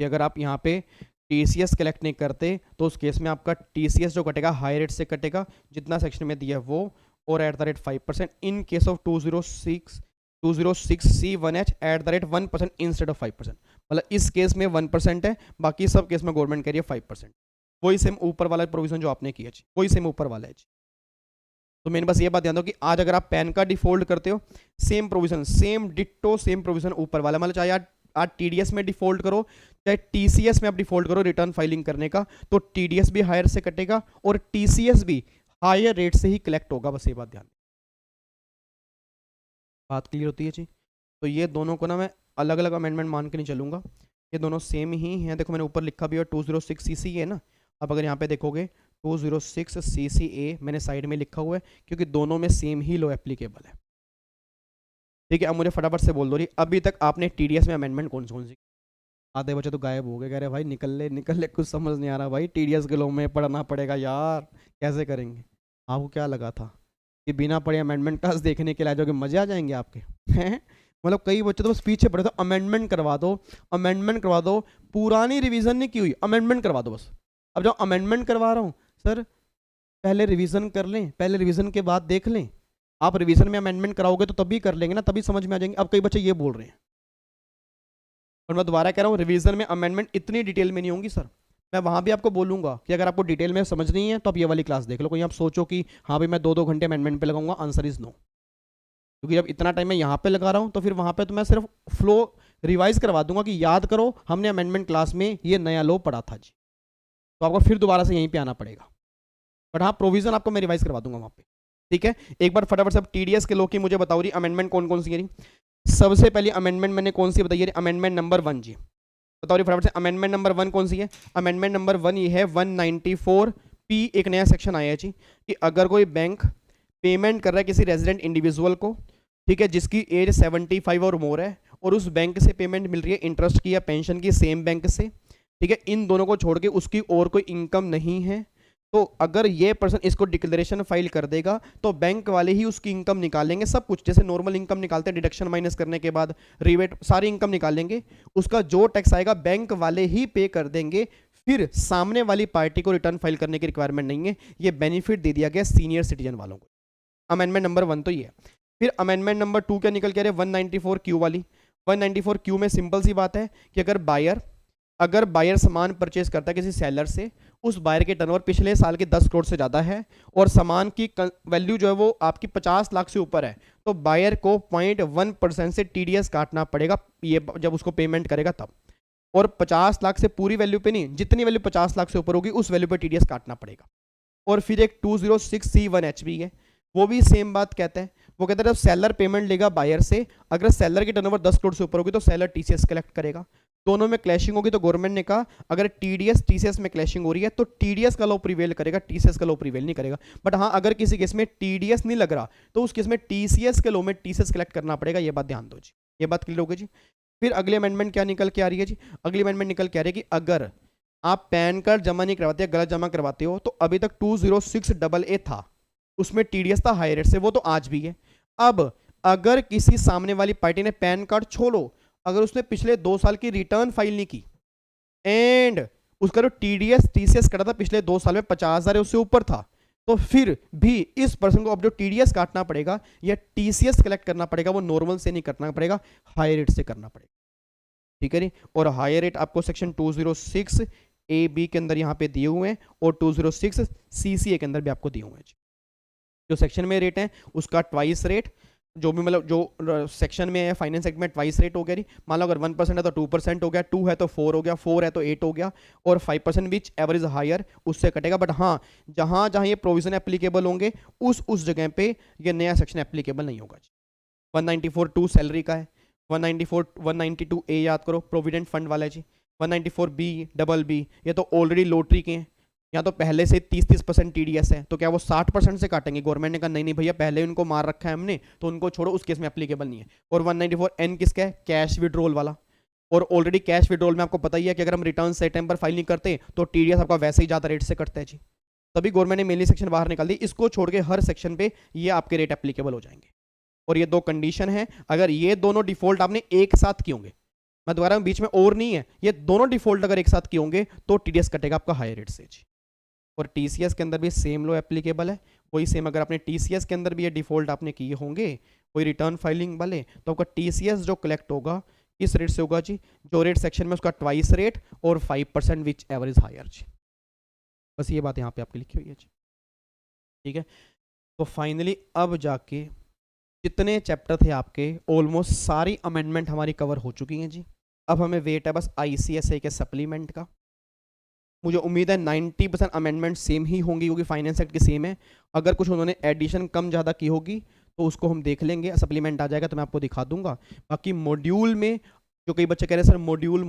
कि अगर आप यहाँ पे टीसीएस कलेक्ट नहीं करते तो उस केस में आपका टीसीएस जो कटेगा हाई रेट से कटेगा जितना सेक्शन में दिया है वो, और @5%। In case of 206C1H @1% instead of 5%। मतलब इस केस में 1% है, बाकी सब केस में गवर्नमेंट कह रही है 5%। वही सेम ऊपर वाला प्रोविजन जो आपने किया, वही सेम ऊपर वाला है। तो मैंने बस ये बात ध्यान दो कि आज अगर आप पैन का डिफॉल्ट करते हो, same provision, same ditto same provision ऊपर वाला। मतलब चाहे आज टीडीएस में डिफॉल्ट करो, चाहे टीसीएस में आप डिफॉल्ट करो रिटर्न फाइलिंग करने का, तो टीडीएस भी हायर से कटेगा और टीसीएस भी हायर रेट से ही कलेक्ट होगा, बस ये बात ध्यान। बात क्लियर होती है जी? तो ये दोनों को ना मैं अलग अलग अमेंडमेंट मान के नहीं चलूंगा, ये दोनों सेम ही हैं। देखो मैंने ऊपर लिखा भी है 206CC है ना, अब अगर यहाँ पे देखोगे 206CCA मैंने साइड में लिखा हुआ है क्योंकि दोनों में सेम ही लॉ एप्लीकेबल है। ठीक है, अब मुझे फटाफट से बोल दो रही, अभी तक आपने टीडीएस में अमेंडमेंट कौन सी? आधे बच्चे तो गायब हो गए, कह रहे भाई निकल ले, कुछ समझ नहीं आ रहा भाई, टीडीएस के लॉ में पढ़ना पड़ेगा यार, कैसे करेंगे? आपको क्या लगा था कि बिना पढ़े अमेंडमेंट क्लास देखने के लिए आ जाओगे, मजे आ जाएंगे आपके? हैं? मतलब कई बच्चे तो बस पीछे पड़े, तो अमेंडमेंट करवा दो, पुरानी रिवीजन नहीं की हुई, अमेंडमेंट करवा दो बस। अब जब अमेंडमेंट करवा रहा हूँ सर, पहले रिवीजन कर लें, पहले रिवीजन के बाद देख लें। आप रिवीजन में अमेंडमेंट कराओगे तो तभी कर लेंगे ना, तभी समझ में आ जाएंगे। अब कई बच्चे ये बोल रहे हैं, और मैं दोबारा कह रहा हूँ रिवीजन में अमेंडमेंट इतनी डिटेल में नहीं होंगी सर, मैं वहाँ भी आपको बोलूँगा कि अगर आपको डिटेल में समझनी है तो आप ये वाली क्लास देख लो। कहीं आप सोचो कि हाँ भाई मैं 2-2 घंटे अमेंडमेंट पे लगाऊंगा, आंसर इज नो। क्योंकि जब इतना टाइम मैं यहाँ पे लगा रहा हूँ तो फिर वहाँ पे तो मैं सिर्फ फ्लो रिवाइज करवा दूंगा कि याद करो हमने अमेंडमेंट क्लास में ये नया लॉ पढ़ा था जी, तो आपको फिर दोबारा से यहीं पे आना पड़ेगा। बट हाँ, प्रोविजन आपको मैं रिवाइज करवा दूंगा वहाँ पे। ठीक है, एक बार फटाफट सब टीडीएस के लॉ की मुझे बताओ जी, अमेंडमेंट कौन कौन सी है जी। सबसे पहली अमेंडमेंट मैंने कौन सी बताई है, अमेंडमेंट नंबर 1 जी। बताओ जी फटाफट से, अमेंडमेंट नंबर 1 कौन सी है। अमेंडमेंट नंबर 1 ये है 194P, एक नया सेक्शन आया है जी कि अगर कोई बैंक पेमेंट कर रहा है किसी रेजिडेंट इंडिविजुअल को, ठीक है, जिसकी एज 75 और मोर है, और उस बैंक से पेमेंट मिल रही है इंटरेस्ट की या पेंशन की सेम बैंक से, ठीक है, इन दोनों को छोड़ के उसकी और कोई इनकम नहीं है, तो अगर ये पर्सन इसको डिक्लेरेशन फाइल कर देगा तो बैंक वाले ही उसकी इनकम निकालेंगे, सब कुछ जैसे नॉर्मल इनकम निकालते हैं, डिडक्शन माइनस करने के बाद रिवेट सारी इनकम निकालेंगे, उसका जो टैक्स आएगा बैंक वाले ही पे कर देंगे, फिर सामने वाली पार्टी को रिटर्न फाइल करने की रिक्वायरमेंट नहीं है। ये बेनिफिट दे दिया गया सीनियर सिटीजन वालों को। अमेंडमेंट नंबर 1 तो ये है। फिर अमेंडमेंट नंबर 2 क्या निकल के आ रहा है, 194Q वाली। 194Q में सिंपल सी बात है कि अगर बायर सामान परचेज करता है किसी सेलर से, उस बायर के टर्नओवर पिछले साल के 10 करोड़ से ज़्यादा है और सामान की वैल्यू जो है वो आपकी 50 लाख से ऊपर है, तो बायर को 0.1% से टीडीएस काटना पड़ेगा, ये जब उसको पेमेंट करेगा तब। और 50 लाख से पूरी वैल्यू पे नहीं, जितनी वैल्यू 50 लाख से ऊपर होगी उस वैल्यू पे टीडीएस काटना पड़ेगा। और फिर एक 206C1H है, वो भी सेम बात कहता है। वो कहता है जब सेलर पेमेंट लेगा बायर से, अगर सेलर की टर्नओवर 10 करोड़ से ऊपर होगी तो सेलर टीसीएस कलेक्ट करेगा। दोनों में क्लैशिंग होगी तो गवर्नमेंट ने कहा अगर टीडीएस टीसीएस में क्लैशिंग हो रही है तो टीडीएस का लॉ प्रिवेल करेगा, टीसीएस का लॉ प्रिवेल नहीं करेगा। बट हाँ, अगर किसी केस में टीडीएस नहीं लग रहा तो उस केस में टीसीएस के लॉ में टीसीएस कलेक्ट करना पड़ेगा। ये बात ध्यान दो जी, ये बात क्लियर होगी जी। फिर अगली अमेंडमेंट क्या निकल के आ रही है जी, अगली अमेंडमेंट निकल के आ रही है कि अगर आप पैन कार्ड जमा नहीं करवाते, गलत जमा करवाते हो, तो अभी तक 206AA था, उसमें टीडीएस था हाई रेट से, वो तो आज भी है। अब अगर किसी सामने वाली पार्टी ने पैन कार्ड छोड़ो, अगर उसने पिछले 2 साल की रिटर्न फाइल नहीं की एंड उसका जो टीडीएस टीसीएस कटा था पिछले 2 साल में 50,000 है उससे ऊपर था, तो फिर भी इस पर्सन को अब जो टीडीएस काटना पड़ेगा या टीसीएस कलेक्ट करना पड़ेगा, वो नॉर्मल से नहीं करना पड़ेगा, हाई रेट से करना पड़ेगा। ठीक है जी। और हायर रेट आपको सेक्शन 206AB के अंदर यहाँ पे दिए हुए हैं और 206CCA के अंदर भी आपको दिए हुए हैं। जो सेक्शन में रेट है उसका ट्वाइस रेट, जो भी मतलब जो सेक्शन में है फाइनेंस एक्ट में ट्वाइस रेट हो गया। मान लो अगर 1% है तो 2% हो गया, 2 है तो 4 हो गया, 4 है तो 8 हो गया, और 5% विच एवरेज हायर उससे कटेगा। बट हाँ, जहाँ जहाँ ये प्रोविजन एप्लीकेबल होंगे उस जगह पे ये नया सेक्शन एप्लीकेबल नहीं होगा। 194(2) सैलरी का है, 192A याद करो प्रोविडेंट फंड वाला है जी, 194B ये तो ऑलरेडी लॉटरी के हैं, या तो पहले से 30% टीडीएस है, तो क्या वो 60% से काटेंगे। गवर्नमेंट ने कहा नहीं नहीं भैया, पहले उनको मार रखा है हमने तो उनको छोड़ो, उस केस में एप्लीकेबल नहीं है। और 194N किसका है, कैश विड्रॉल वाला, और ऑलरेडी कैश विड्रॉल में आपको पता ही है कि अगर हम रिटर्न सही टाइम पर फाइल नहीं करते तो टीडीएस आपका वैसे ही ज़्यादा रेट से कटता है जी। तभी गवर्नमेंट ने मेनली सेक्शन बाहर निकाल दी, इसको छोड़ के हर सेक्शन पे ये आपके रेट एप्लीकेबल हो जाएंगे। और ये 2 कंडीशन है, अगर ये दोनों डिफॉल्ट आपने एक साथ किए होंगे, मैं दोबारा बीच में और नहीं है, ये दोनों डिफॉल्ट अगर एक साथ किए होंगे तो टीडीएस कटेगा आपका हाई रेट से जी। और टीसीएस के अंदर भी सेम लो एप्लीकेबल है, वही सेम अगर आपने टीसीएस के अंदर भी ये डिफॉल्ट आपने किए होंगे कोई रिटर्न फाइलिंग वाले, तो आपका टीसीएस जो कलेक्ट होगा किस रेट से होगा जी, जो रेट सेक्शन में उसका ट्वाइस रेट और 5% विच एवरेज हायर जी। बस ये बात यहाँ पे आपकी लिखी हुई है जी। ठीक है, तो फाइनली अब जाके जितने चैप्टर थे आपके ऑलमोस्ट सारी अमेंडमेंट हमारी कवर हो चुकी हैं जी। अब हमें वेट है बस आईसीएसए के सप्लीमेंट का। मुझे उम्मीद है 90% अमेंडमेंट सेम ही होंगी क्योंकि फाइनेंस एक्ट की सेम है। अगर कुछ उन्होंने एडिशन कम ज़्यादा की होगी तो उसको हम देख लेंगे, सप्लीमेंट आ जाएगा तो मैं आपको दिखा दूंगा। बाकी मॉड्यूल में जो कई बच्चे कह रहे हैं सर मॉड्यूल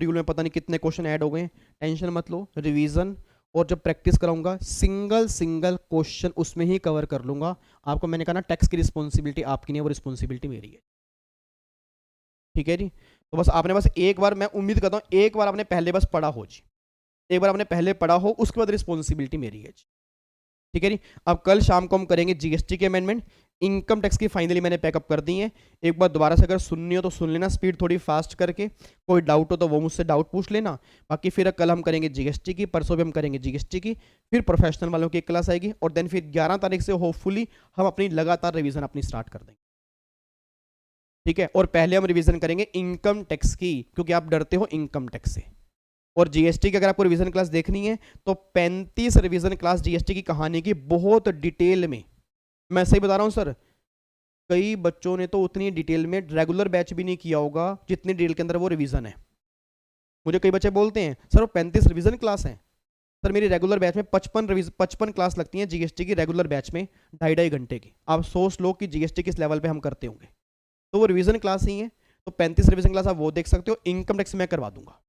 में पता नहीं कितने क्वेश्चन ऐड हो गए, टेंशन मत लो, रिवीजन और जब प्रैक्टिस कराऊंगा सिंगल क्वेश्चन उसमें ही कवर कर लूंगा। आपको मैंने कहा ना टैक्स की रिस्पॉन्सिबिलिटी आपकी नहीं है, वो रिस्पॉन्सिबिलिटी मेरी है। ठीक है जी, तो बस आपने बस एक बार, मैं उम्मीद करता हूँ एक बार आपने पहले बस पढ़ा हो जी, एक बार आपने पहले पढ़ा हो, उसके बाद रिस्पॉन्सिबिलिटी मेरी है जी। ठीक है जी। अब कल शाम को हम करेंगे जीएसटी के अमेंडमेंट, इनकम टैक्स की फाइनली मैंने पैकअप कर दी है। एक बार दोबारा से अगर सुननी हो तो सुन लेना, स्पीड थोड़ी फास्ट करके, कोई डाउट हो तो वो मुझसे डाउट पूछ लेना। बाकी फिर कल हम करेंगे जीएसटी की, परसों भी हम करेंगे जीएसटी की, फिर प्रोफेशनल वालों की एक क्लास आएगी और देन फिर 11 तारीख से होपफुली हम अपनी लगातार रिवीजन अपनी स्टार्ट कर देंगे। ठीक है, और पहले हम रिवीजन करेंगे इनकम टैक्स की, क्योंकि आप डरते हो इनकम टैक्स से। और जीएसटी की अगर आपको रिवीजन क्लास देखनी है तो 35 रिवीजन क्लास जीएसटी की कहानी की बहुत डिटेल में, मैं सही बता रहा हूँ सर, कई बच्चों ने तो उतनी डिटेल में रेगुलर बैच भी नहीं किया होगा जितनी डिटेल के अंदर वो रिवीजन है। मुझे कई बच्चे बोलते हैं सर वो 35 रिवीजन क्लास है। सर मेरी रेगुलर बैच में 55 क्लास लगती है जीएसटी की रेगुलर बैच में, 2.5 घंटे की। आप सोच लो कि जीएसटी किस लेवल पे हम करते होंगे, तो वो रिवीजन क्लास ही है। तो 35 रिवीजन क्लास आप वो देख सकते हो। इनकम टैक्स मैं करवा दूंगा,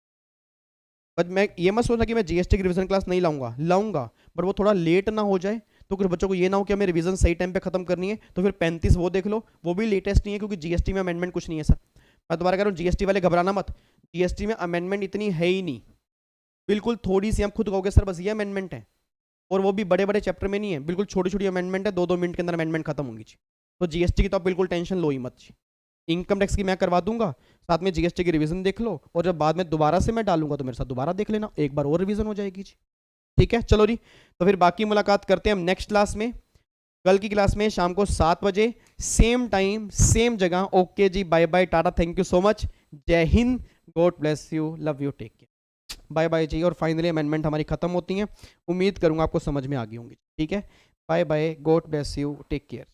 बट मैं ये मत सोचना कि मैं जीएसटी की रिवीजन क्लास नहीं लाऊंगा, बट वो थोड़ा लेट ना हो जाए, तो कुछ बच्चों को ये ना हो कि हमें रिवीजन सही टाइम पे खत्म करनी है, तो फिर 35 वो देख लो। वो भी लेटेस्ट नहीं है क्योंकि जीएसटी में अमेंडमेंट कुछ नहीं है सर। मैं दोबारा कह रहा हूँ, जीएसटी वाले घबराना मत, जीएसटी में अमेंडमेंट इतनी है ही नहीं, बिल्कुल थोड़ी सी। आप खुद कहोगे सर बस ये अमेंडमेंट है, और वो भी बड़े बड़े चैप्टर में नहीं है, बिल्कुल छोटी छोटी अमेंडमेंट है, 2-2 मिनट के अंदर अमेंडमेंट खत्म होंगी जी। तो जीएसटी की तो आप बिल्कुल टेंशन लो ही मत जी। इनकम टैक्स की मैं करवा दूंगा, साथ में जीएसटी की रिवीजन देख लो, और जब बाद में दोबारा से मैं डालूंगा तो मेरे साथ दोबारा देख लेना, एक बार और रिवीजन हो जाएगी जी। ठीक है, चलो जी। तो फिर बाकी मुलाकात करते हैं हम नेक्स्ट क्लास में, कल की क्लास में शाम को 7 बजे, सेम टाइम सेम जगह। ओके जी, bye bye, tata, thank you so much, जय हिंद, god bless you, love you, take care, bye bye जी। और फाइनली अमेंडमेंट हमारी खत्म होती हैं, उम्मीद करूंगा आपको समझ में आ गई होंगी। ठीक है, bye bye, God bless you, take care.